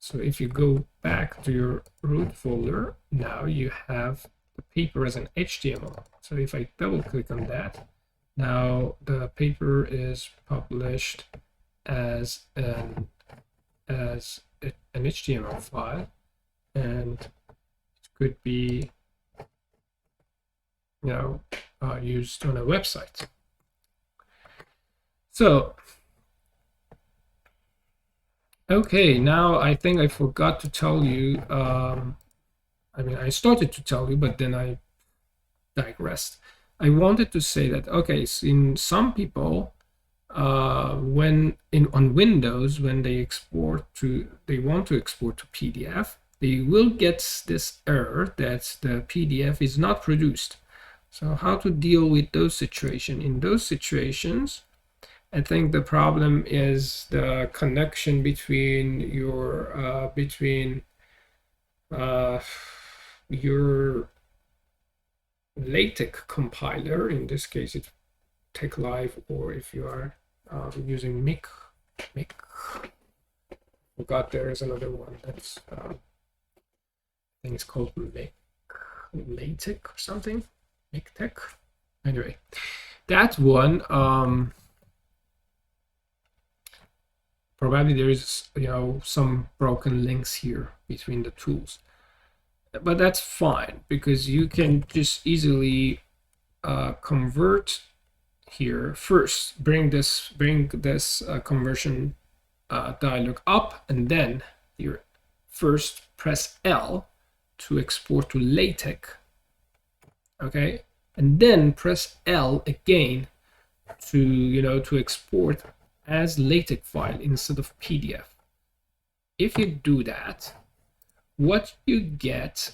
So if you go back to your root folder, now you have the paper as an HTML. So if I double click on that, now the paper is published as an HTML file, and it could be, used on a website. So okay, now I think I forgot to tell you, I started to tell you, but then I digressed. I wanted to say that, okay, so in some people, on Windows, when they want to export to PDF, they will get this error that the PDF is not produced. So how to deal with those situations? In those situations, I think the problem is the connection between your LaTeX compiler. In this case, it's TeXlive, or if you are using Mic. Forgot there is another one that's I think it's called LaTeX or something. MikTeX. Anyway, that one. Probably there is some broken links here between the tools, but that's fine because you can just easily convert here. First, bring this conversion dialog up, and then you first press L to export to LaTeX. Okay, and then press L again to export as LaTeX file instead of PDF. If you do that, what you get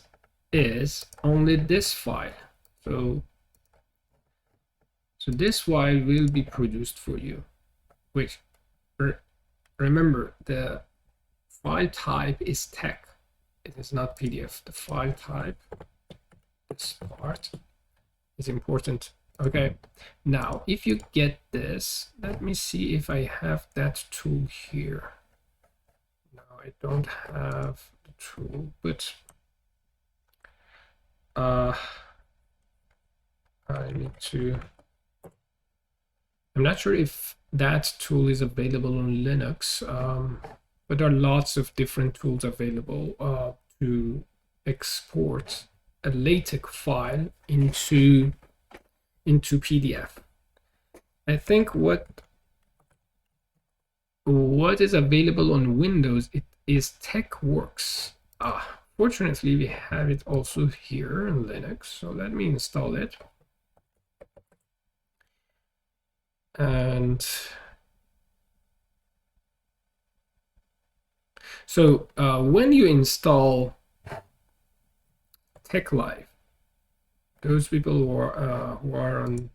is only this file. So this file will be produced for you, which remember, the file type is text. It is not PDF. The file type, this part, is important. Okay, now if you get this, let me see if I have that tool here. No, I don't have the tool, but I need to. I'm not sure if that tool is available on Linux, but there are lots of different tools available to export a LaTeX file into PDF. I think what is available on Windows, it is TeXworks. Fortunately, we have it also here in Linux, so let me install it. And so when you install TechLive. Those people who are on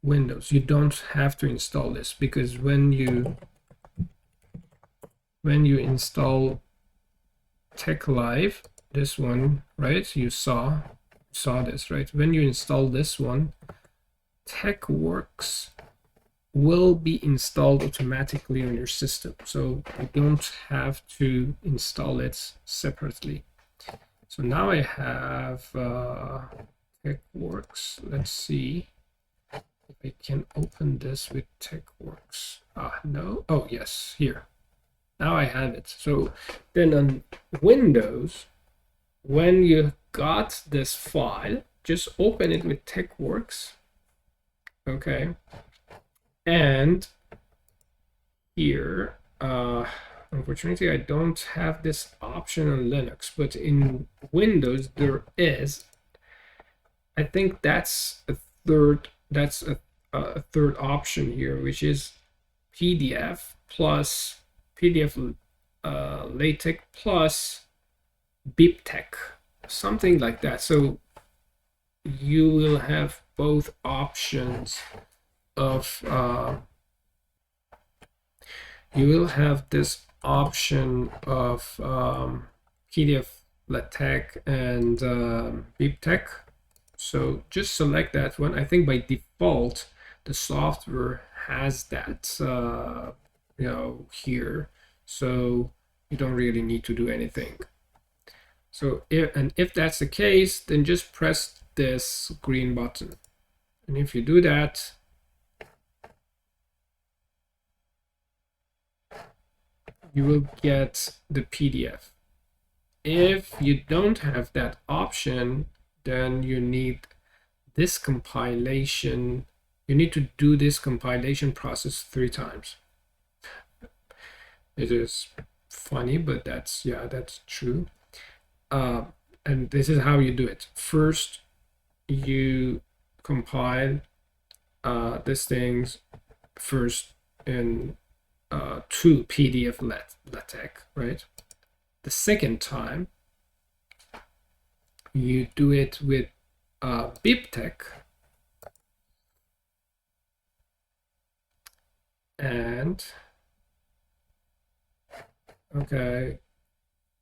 Windows, you don't have to install this, because when you install TechLive, this one, right? You saw this, right? When you install this one, TechWorks will be installed automatically on your system, so you don't have to install it separately. So now I have TechWorks. Let's see if I can open this with TechWorks. No. Oh, yes, here. Now I have it. So then on Windows, when you got this file, just open it with TechWorks. Okay. And here, unfortunately, I don't have this option on Linux, but in Windows there is. I think that's a third option here, which is PDF plus PDF LaTeX plus BibTeX, something like that. So you will have both options of you will have this option of PDF LaTeX and BibTeX. So just select that one. I think by default the software has that here, so you don't really need to do anything. So if that's the case, then just press this green button, and if you do that, you will get the PDF. If you don't have that option, then you need this compilation. You need to do this compilation process 3 times. It is funny, but that's true. And this is how you do it. First, you compile these things first in to PDF LaTeX, right? The second time, you do it with BibTeX, and okay,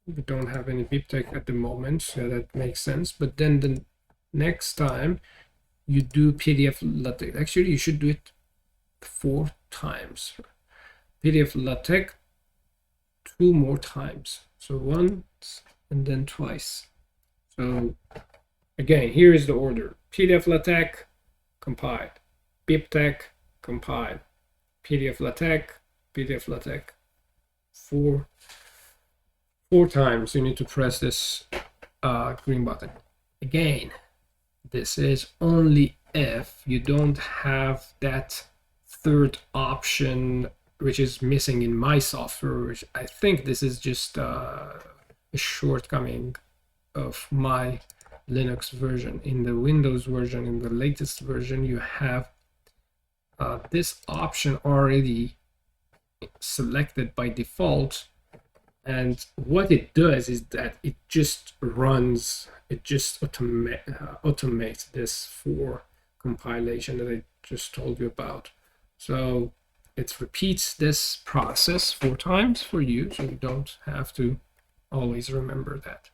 we don't have any BibTeX at the moment, so that makes sense. But then the next time you do PDF LaTeX, actually you should do it 4 times. PDF LaTeX 2 more times, so once and then twice. So again, here is the order: PDF LaTeX, compiled; BibTeX, compiled; PDF LaTeX, PDF LaTeX. 4 times you need to press this green button. Again, this is only if you don't have that third option, which is missing in my software, which I think this is just a shortcoming of my Linux version. In the Windows version, in the latest version, you have this option already selected by default, and what it does is that it just automates this for compilation that I just told you about. So it repeats this process 4 times for you, so you don't have to always remember that.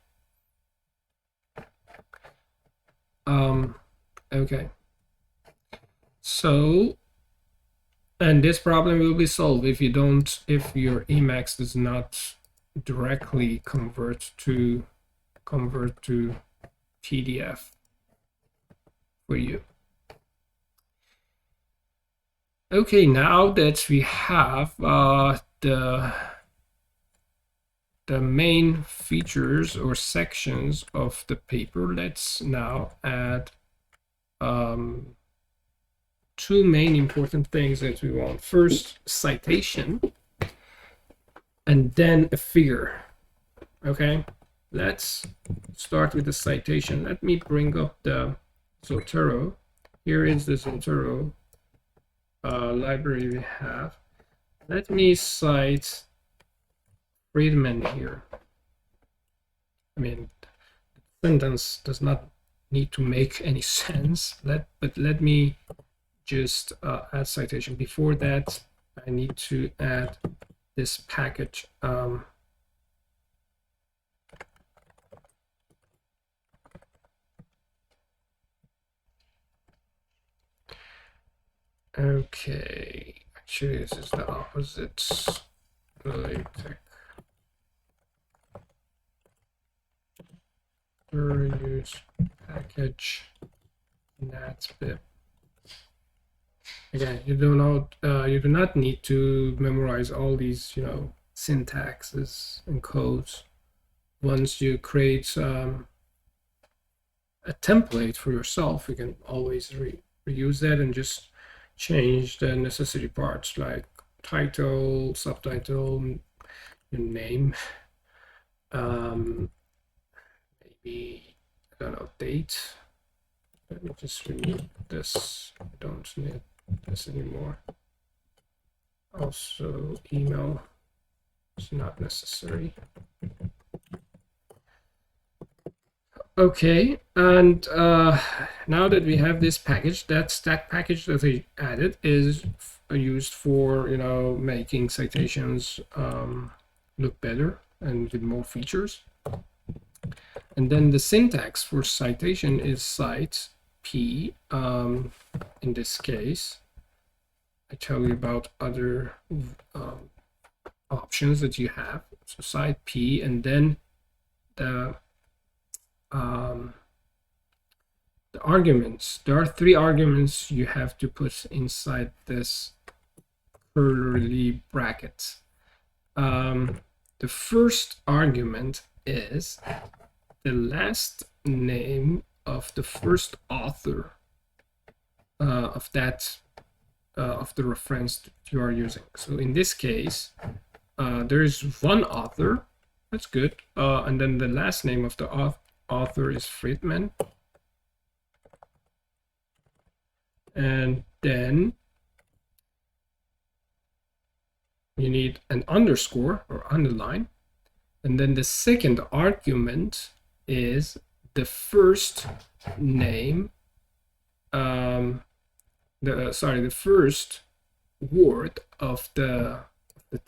Okay, so, and this problem will be solved if your Emacs does not directly convert to PDF for you. Okay, now that we have the main features or sections of the paper, let's now add 2 main important things that we want. First, citation, and then a figure. Okay, let's start with the citation. Let me bring up the Zotero. Here is the Zotero library we have. Let me cite Friedman here. I mean, sentence does not need to make any sense. But let me just add citation. Before that, I need to add this package. Okay, actually this is the opposite. LaTex use package natbib. Again, you do not need to memorize all these, syntaxes and codes. Once you create a template for yourself, you can always reuse that and just change the necessary parts like title, subtitle, your name, maybe, I don't know, date. Let me just remove this. I don't need this anymore. Also, email is not necessary. Okay, and now that we have this package, that package that I added is used for making citations look better and with more features. And then the syntax for citation is cite p. In this case, I tell you about other options that you have. So cite p, and then the arguments. There are 3 arguments you have to put inside this curly bracket. The first argument is the last name of the first author of the reference that you are using. So in this case, there is one author. That's good. And then the last name of the author is Friedman. And then you need an underscore or underline. And then the second argument is the first name, the first word of the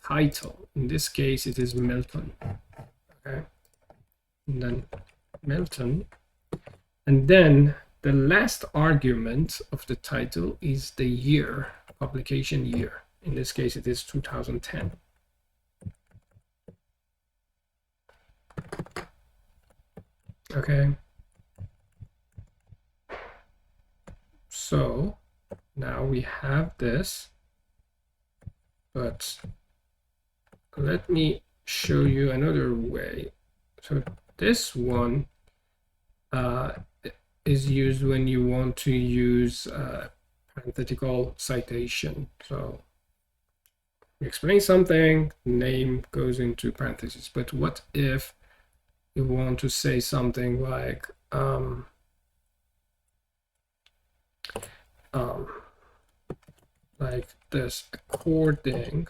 title. In this case, it is Milton. Okay, and then Milton, and then the last argument of the title is the year, publication year. In this case, it is 2010. Okay. So now we have this, but let me show you another way. So this one is used when you want to use parenthetical citation. So you explain something, name goes into parentheses. But what if you want to say something like this, according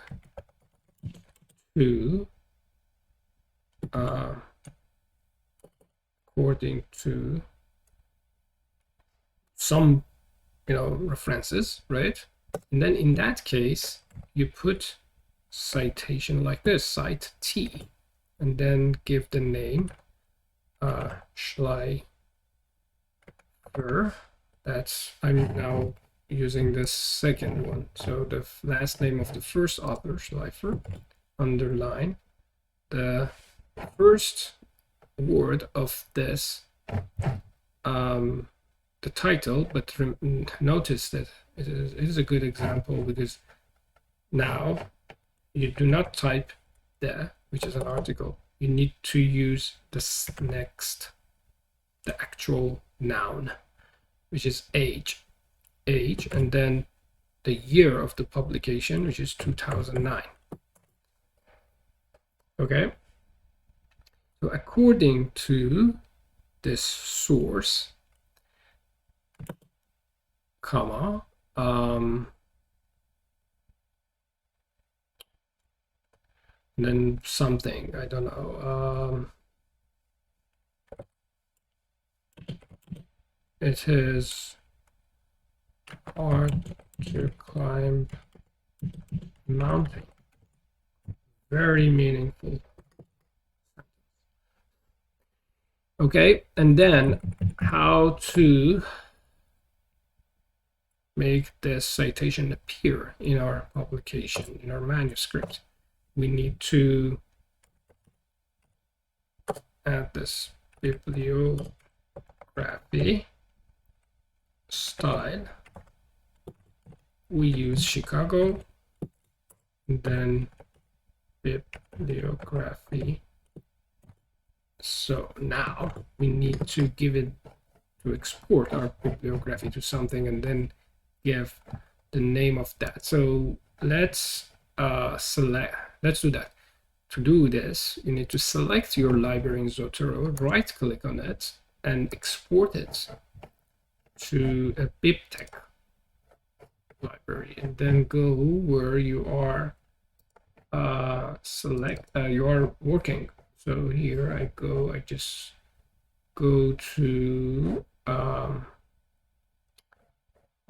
to some references, right? And then in that case you put citation like this, cite T, and then give the name Schleifer. That's, I'm now using the second one, so the last name of the first author, Schleifer, underline the first word of this the title. But notice that it is a good example, because now you do not type there, which is an article. You need to use this next, the actual noun, which is age, and then the year of the publication, which is 2009. Okay, so according to this source, comma, and then something, I don't know, It is hard to climb mountain. Very meaningful. Okay, and then how to make this citation appear in our publication, in our manuscript. We need to add this bibliography style. We use Chicago, and then bibliography. So now we need to give it to export our bibliography to something and then give the name of that. So let's do that. To do this, you need to select your library in Zotero, right click on it and export it to a BibTeX library, and then go where you are you are working. So here I just go to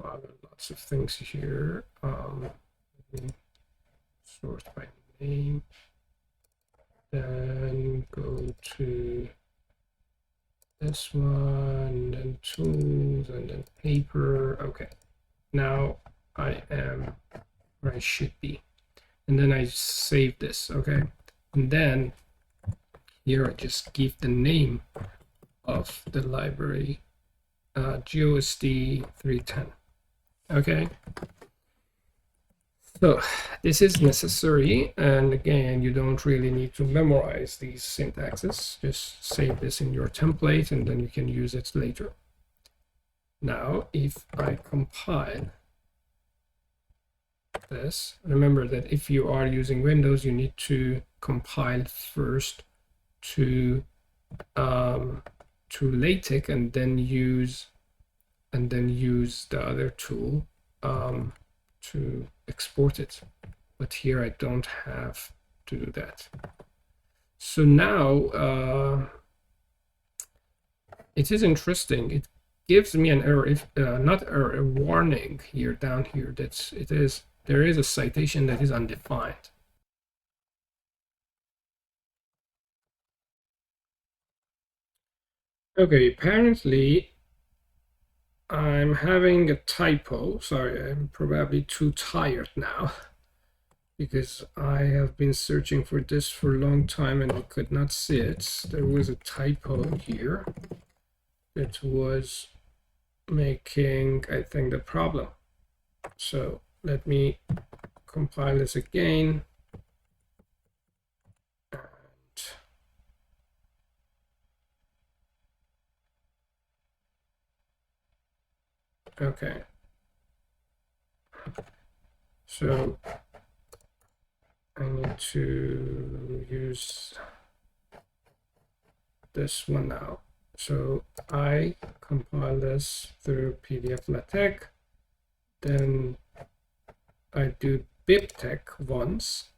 lots of things here. Sort by name, then go to this one, then tools, and then paper. Okay, now I am where I should be, and then I save this. Okay, and then here I just give the name of the library, GOSD 310. Okay, so this is necessary, and again, you don't really need to memorize these syntaxes. Just save this in your template and then you can use it later. Now if I compile this, remember that if you are using Windows, you need to compile first to LaTeX and then use the other tool to export it. But here I don't have to do that. So now it is interesting. It gives me an error, if not error, a warning here down here that there is a citation that is undefined. Okay, apparently I'm having a typo. Sorry, I'm probably too tired now because I have been searching for this for a long time and I could not see it. There was a typo here that was making, I think, the problem. So let me compile this again. Okay, so I need to use this one now. So I compile this through PDF LaTeX, then I do BibTeX once,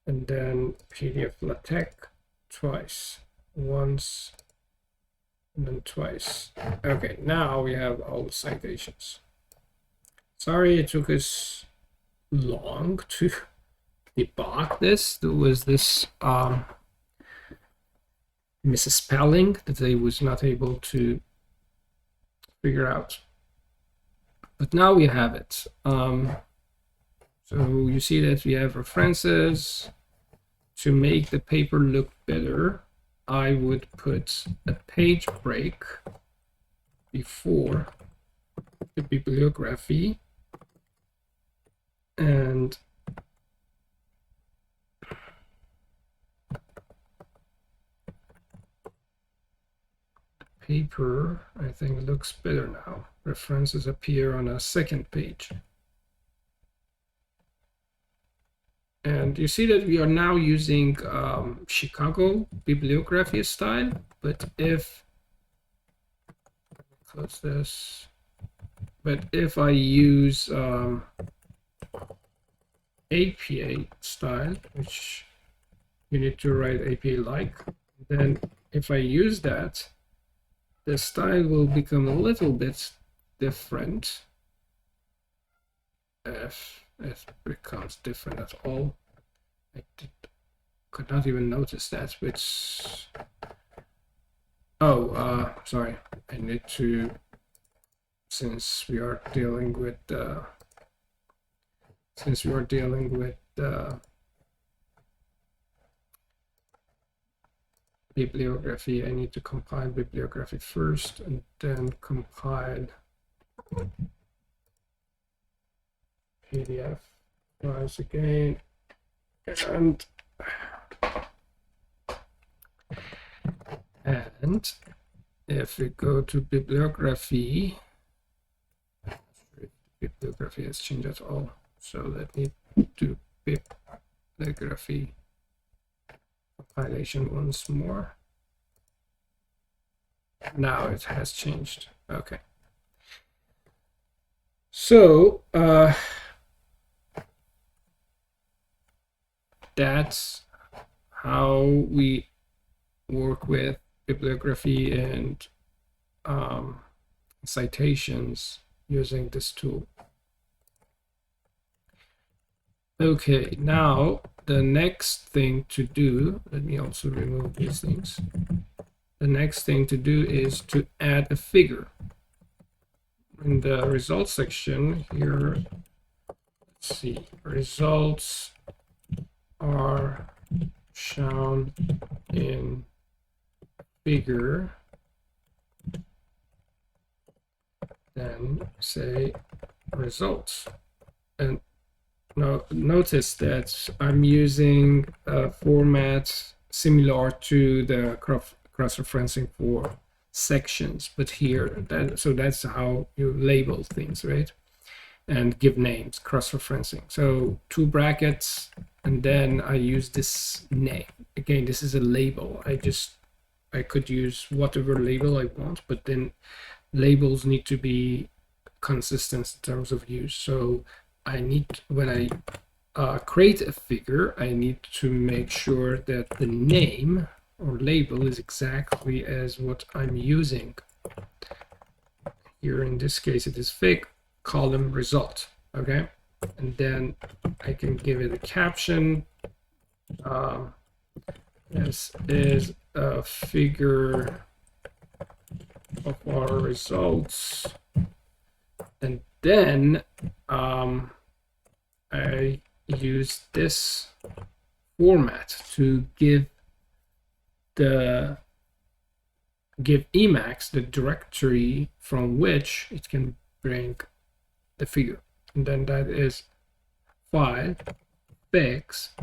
and then PDF LaTeX twice, once and then twice. Okay, now we have all the citations. Sorry it took us long to debug this. There was this misspelling that I was not able to figure out. But now we have it. So you see that we have references. To make the paper look better, I would put a page break before the bibliography, and paper, I think, looks better now. References appear on a second page. And you see that we are now using Chicago bibliography style, but if, close this, but if I use APA style, which you need to write APA like, then if I use that, the style will become a little bit different if it becomes different at all. Could not even notice that, which sorry, I need to, since we are dealing with bibliography, I need to compile bibliography first and then compile PDF files again. And if we go to bibliography, bibliography has changed at all. So let me do bibliography compilation once more. Now it has changed. Okay. So that's how we work with bibliography and citations using this tool. Okay, now the next thing to do, let me also remove these things. The next thing to do is to add a figure. In the results section here, let's see, results are shown in figure. Then say results. And now notice that I'm using a format similar to the cross-referencing for sections, but here, so that's how you label things, right? And give names, cross-referencing. So 2 brackets, and then I use this name. Again, this is a label. I could use whatever label I want, but then labels need to be consistent in terms of use. So I need, when I create a figure, I need to make sure that the name or label is exactly as what I'm using. Here in this case it is fig column result. Okay, and then I can give it a caption. This is a figure of our results, and then I use this format to give Emacs the directory from which it can bring the figure, and then that is file fix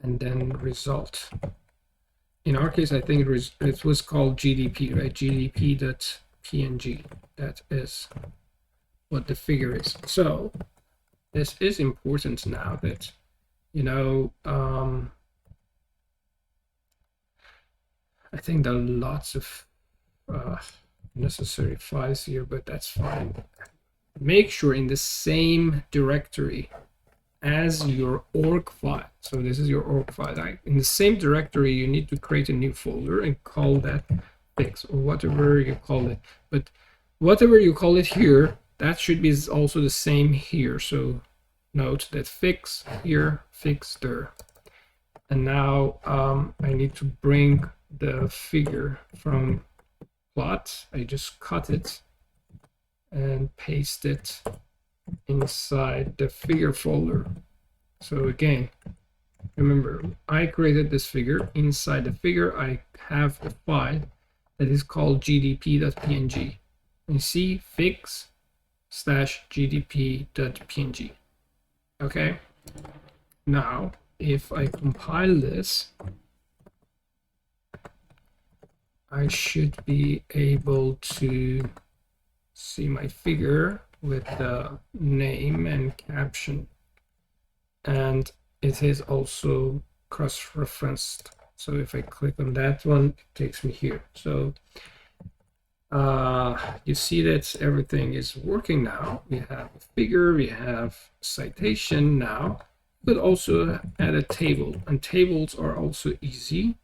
and then result. In our case, I think it was called GDP, right? GDP.png. That is what the figure is. So this is important now that, you know, I think there are lots of necessary files here, but that's fine. Make sure in the same directory as your org file. So this is your org file. In the same directory, you need to create a new folder and call that fix, or whatever you call it. But whatever you call it here, that should be also the same here. So note that fix here, fix there. And now I need to bring the figure from plot. I just cut it and paste it inside the figure folder. So again, remember, I created this figure. Inside the figure, I have a file that is called gdp.png. You see fix/gdp.png. Okay. Now, if I compile this, I should be able to see my figure with the name and caption, and it is also cross-referenced. So if I click on that one, it takes me here. So you see that everything is working now. We have a figure, we have citation now. You could also add a table, and tables are also easy.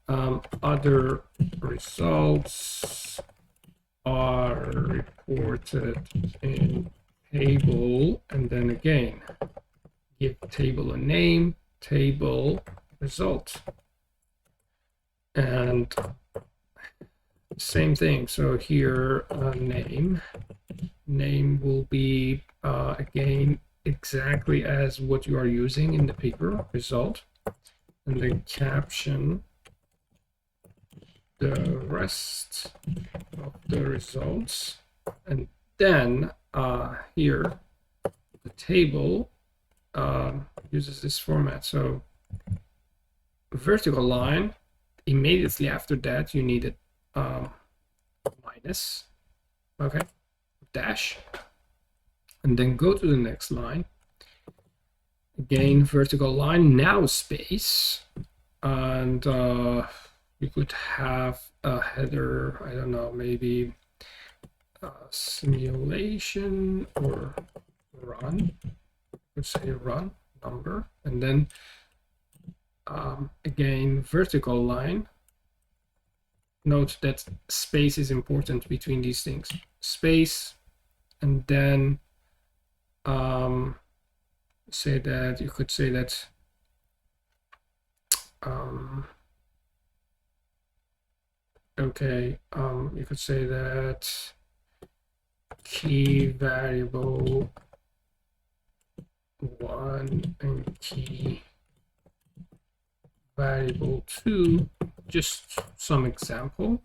other results are reported in table, and then again give table a name, table result, and same thing. So here name will be again exactly as what you are using in the paper, result, and then caption the rest of the results, and then here the table uses this format. So vertical line, immediately after that you need it minus, okay, dash, and then go to the next line, again vertical line, now space, and you could have a header, I don't know, maybe simulation or run, let's say run number, and then again vertical line. Note that space is important between these things, space, and then say that you could say that okay, you could say that key variable 1 and key variable 2, just some example.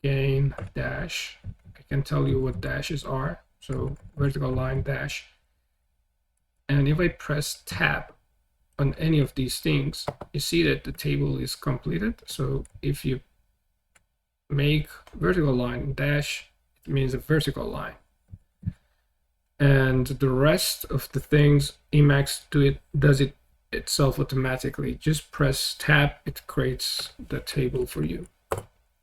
Again, dash, I can tell you what dashes are, so vertical line dash, and if I press tab on any of these things, you see that the table is completed. So if you make vertical line dash, it means a vertical line, and the rest of the things Emacs does it itself automatically. Just press tab, it creates the table for you.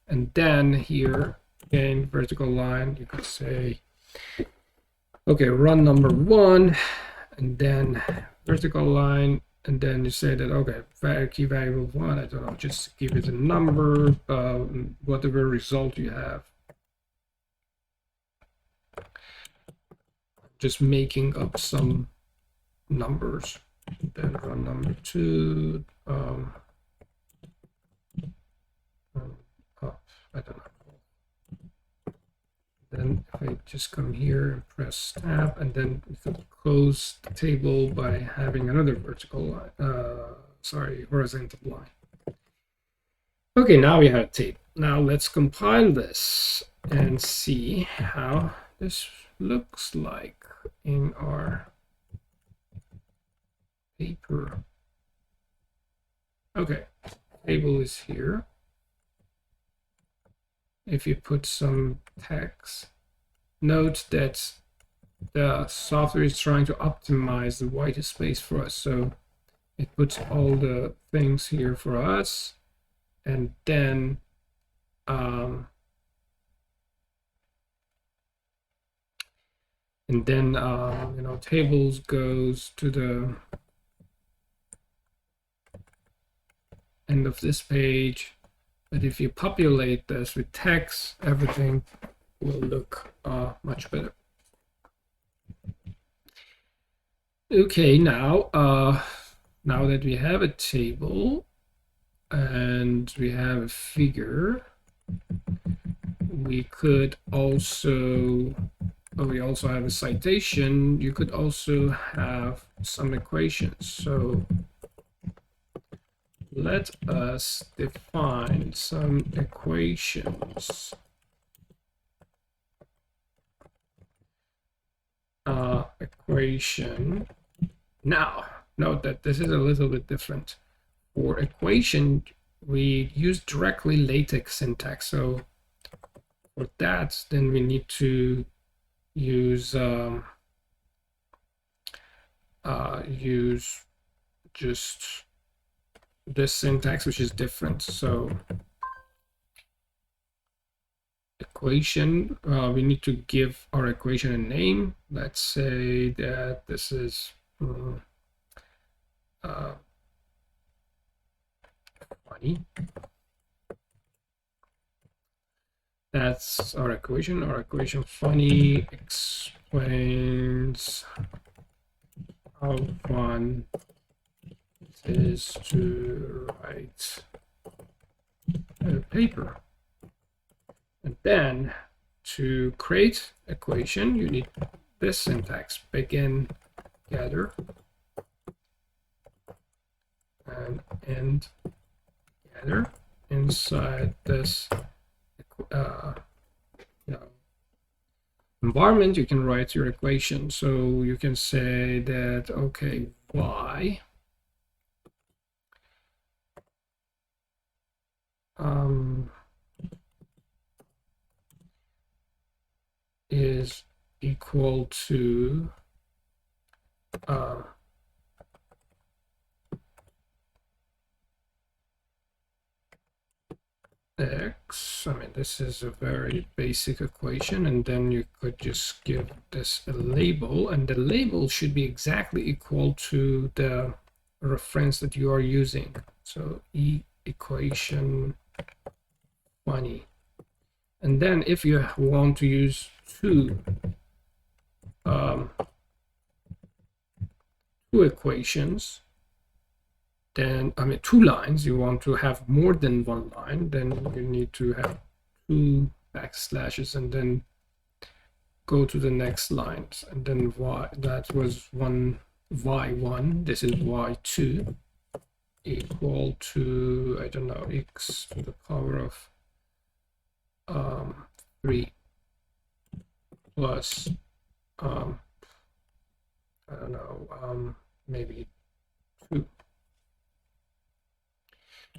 And then here again vertical line, you could say okay, run number 1, and then vertical line, and then you say that okay, key variable 1, I don't know, just give it a number, whatever result you have. Just making up some numbers. Then run number 2, I don't know. Then if I just come here and press tab, and then we could close the table by having another vertical line, horizontal line. Okay, now we have a table. Now let's compile this and see how this looks like in our paper. Okay, table is here. If you put some text, note that the software is trying to optimize the white space for us. So it puts all the things here for us, and then you know, tables goes to the end of this page. But if you populate this with text, everything will look much better. Okay, now now that we have a table and we have a figure, we could also, we also have a citation. You could also have some equations. So let us define some equations. Equation. Now, note that this is a little bit different. For equation, we use directly LaTex syntax. So for that, then we need to use just this syntax, which is different. So equation, we need to give our equation a name. Let's say that this is funny. That's our equation. Our equation funny explains how fun it is to write a paper. And then to create equation, you need this syntax: begin, gather, and end, gather. Inside this environment, you can write your equation. So you can say that, okay, y is equal to x. I mean, this is a very basic equation, and then you could just give this a label, and the label should be exactly equal to the reference that you are using. So equation funny. And then if you want to use two equations, then I mean 2 lines, you want to have more than 1 line, then you need to have 2 backslashes and then go to the next lines, and then y, that was y1, this is y2, equal to, I don't know, x to the power of 3 plus I don't know, maybe 2.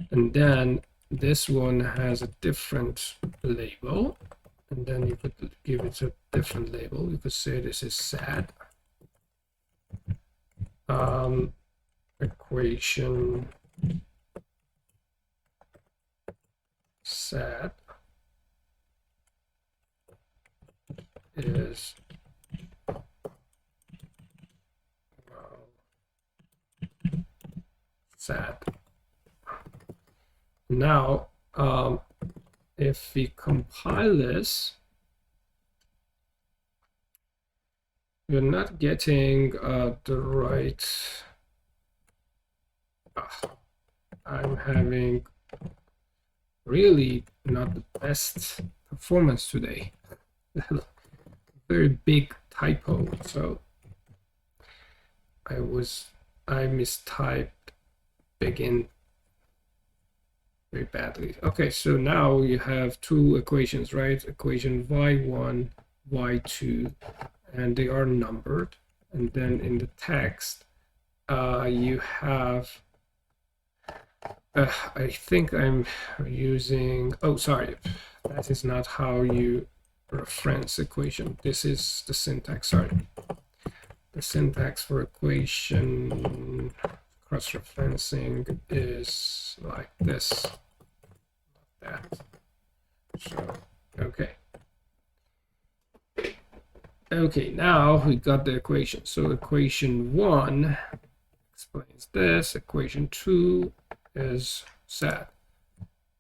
And then this one has a different label, and then you could give it a different label. You could say this is sad. Equation sad is sad. Now, if we compile this, we're not getting the right. I'm having really not the best performance today. Very big typo. So I mistyped begin very badly. Okay, so now you have 2 equations, right? Equation y1, y2, and they are numbered. And then in the text, you have, I think I'm using, oh, sorry, that is not how you reference equation. This is the syntax, sorry. The syntax for equation cross-referencing is like this, like that. So, okay. Okay, now we got the equation. So equation 1 explains this, equation 2 is sad,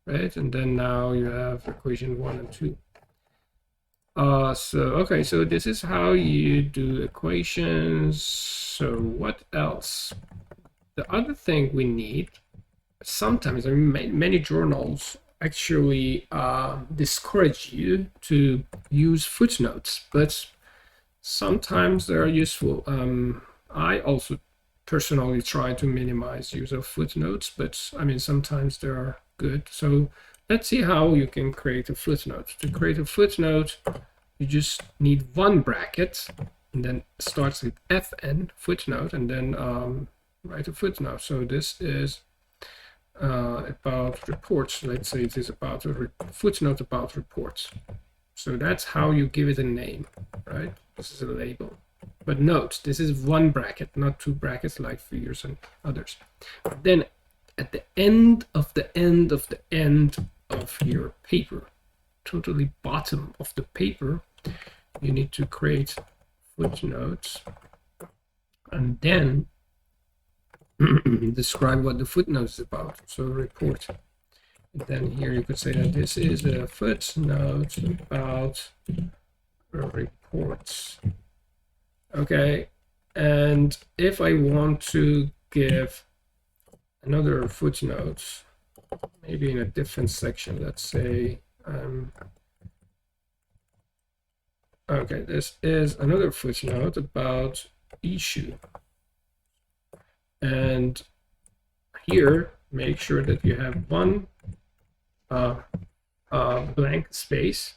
right? And then now you have equation 1 and 2. Okay, so this is how you do equations. So what else? The other thing we need, sometimes, I mean, many journals actually discourage you to use footnotes, but sometimes they are useful. I also personally try to minimize use of footnotes, but I mean, sometimes they are good. So let's see how you can create a footnote. To create a footnote, you just need 1 bracket, and then it starts with FN, footnote, and then write a footnote. So this is about reports. Let's say it is about a footnote about reports. So that's how you give it a name, right? This is a label. But note, this is 1 bracket, not 2 brackets like figures and others. Then at the end of the end of the end of your paper, totally bottom of the paper, you need to create footnotes and then describe what the footnote is about. So report And then here you could say that this is a footnote about reports. Okay, and if I want to give another footnote, maybe in a different section, let's say, okay, this is another footnote about issue. And here, make sure that you have one blank space,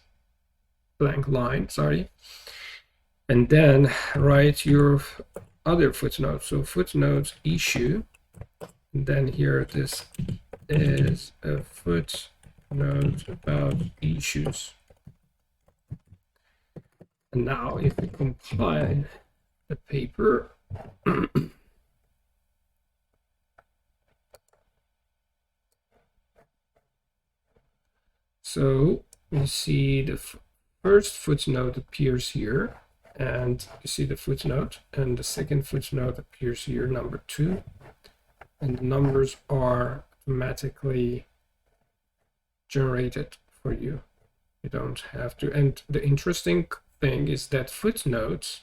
blank line, sorry, and then write your other footnote. So footnote issue, and then here this is a footnote about issues. And now if we compile the paper, so you see the first footnote appears here, and you see the footnote, and the second footnote appears here, number 2, and the numbers are automatically generated for you. You don't have to. And the interesting thing is that footnotes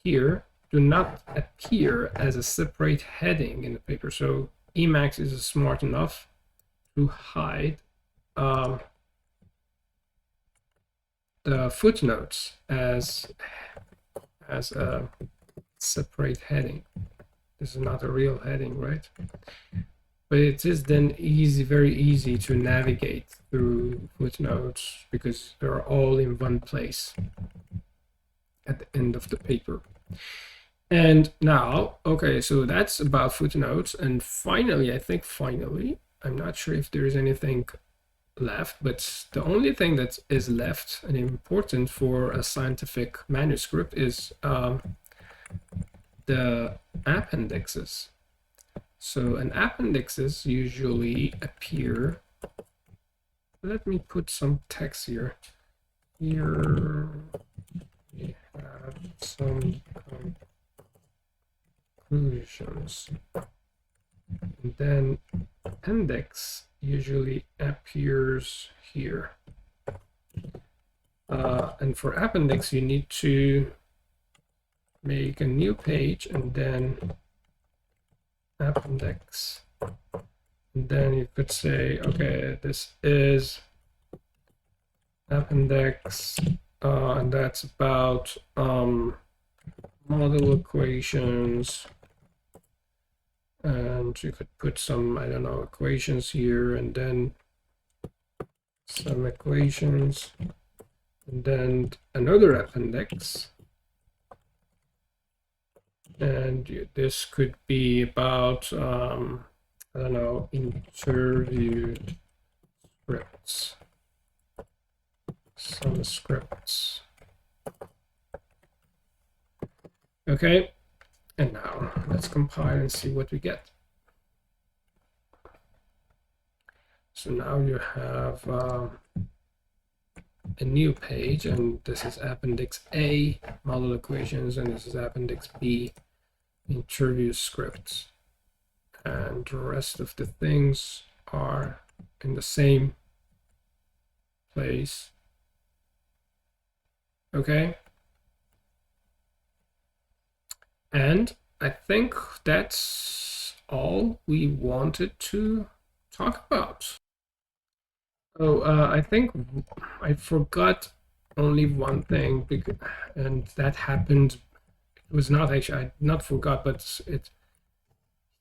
here do not appear as a separate heading in the paper. So Emacs is smart enough to hide the footnotes as a separate heading. This is not a real heading, right? But it is then very easy to navigate through footnotes because they're all in one place at the end of the paper. And now, okay, so that's about footnotes. And finally, I'm not sure if there is anything left, but the only thing that is left and important for a scientific manuscript is the appendixes. So an appendixes usually appear. Let me put some text here. Here we have some conclusions. And then appendix usually appears here. And for appendix, you need to make a new page and then appendix. And then you could say, okay, this is appendix, and that's about model equations. And you could put some, I don't know, equations here, and then some equations, and then another appendix. And this could be about, I don't know, interview scripts, some scripts. Okay, and now let's compile and see what we get. So now you have a new page, and this is appendix A, model equations, and this is appendix B, interview scripts. And the rest of the things are in the same place. Okay. And I think that's all we wanted to talk about. Oh, I think I forgot only one thing, and that happened. It was not actually, I not forgot, but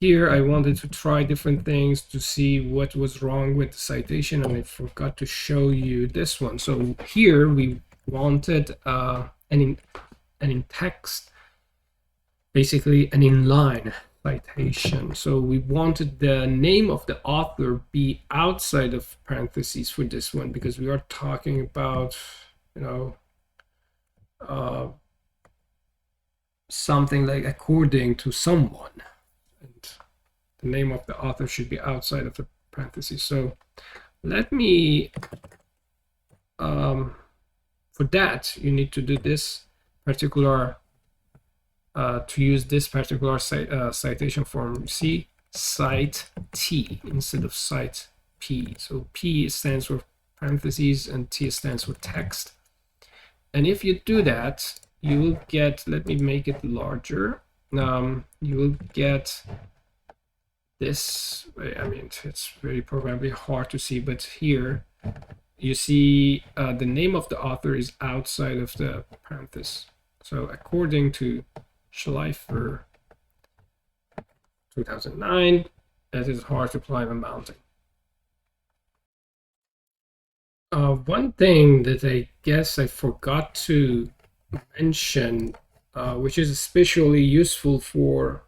here I wanted to try different things to see what was wrong with the citation, and I forgot to show you this one. So here we wanted an in text, basically an inline citation. So we wanted the name of the author be outside of parentheses for this one, because we are talking about, you know, something like according to someone, and the name of the author should be outside of the parentheses. So let me, for that, you need to do this particular, to use this particular citation form. See, cite T instead of cite P. So P stands for parentheses and T stands for text. And if you do that, you will get, let me make it larger. You will get this. I mean, it's very probably hard to see, but here you see the name of the author is outside of the parenthesis. So according to Schleifer 2009, that is hard to climb a mountain. One thing that I guess I forgot to mention, which is especially useful for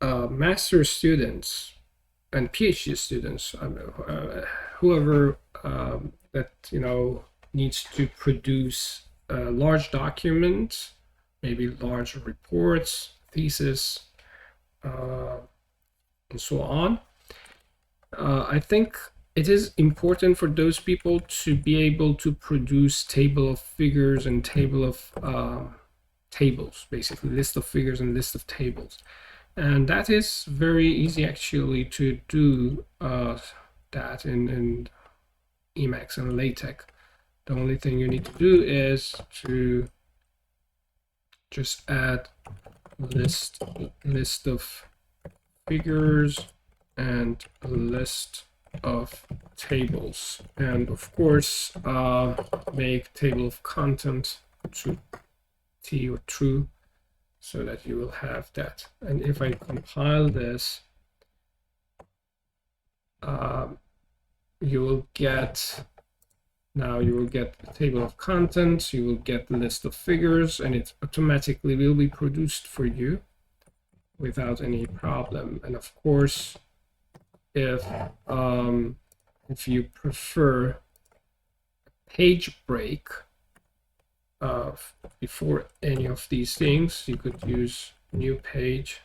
master students and PhD students, whoever that needs to produce a large document, maybe large reports, thesis, and so on. I think it is important for those people to be able to produce table of figures and table of tables, basically list of figures and list of tables. And that is very easy actually to do that in Emacs and LaTex. The only thing you need to do is to just add list of figures and a list of tables, and of course make table of content to T or true, so that you will have that. And if I compile this, you will get the table of contents, you will get the list of figures, and it automatically will be produced for you without any problem. And of course, if you prefer a page break before any of these things, you could use new page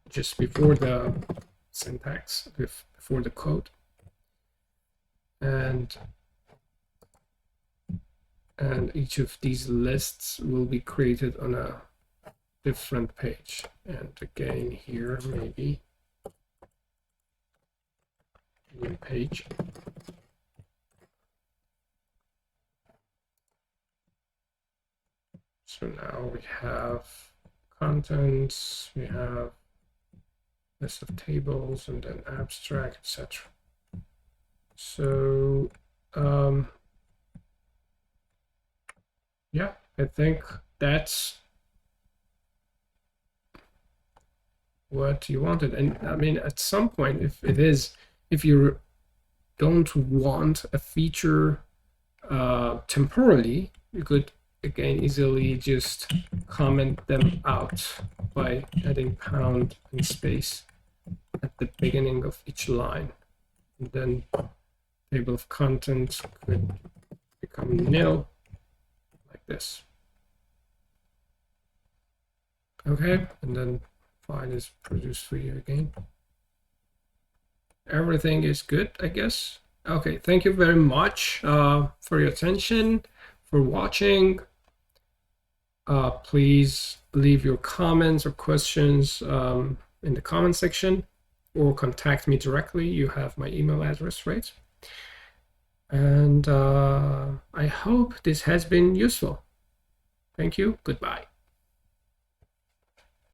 just before the syntax, before the code, and each of these lists will be created on a different page. And again here, maybe new page. So now we have contents, we have list of tables, and then abstract, etc. So yeah, I think that's what you wanted. And I mean, at some point, if you don't want a feature temporarily, you could again easily just comment them out by adding pound and space at the beginning of each line, and then table of contents could become nil like this. Okay, and then file is produced for you again. Everything is good, I guess. Okay, thank you very much for your attention, for watching. Please leave your comments or questions in the comment section, or contact me directly. You have my email address, right? And I hope this has been useful. Thank you. Goodbye.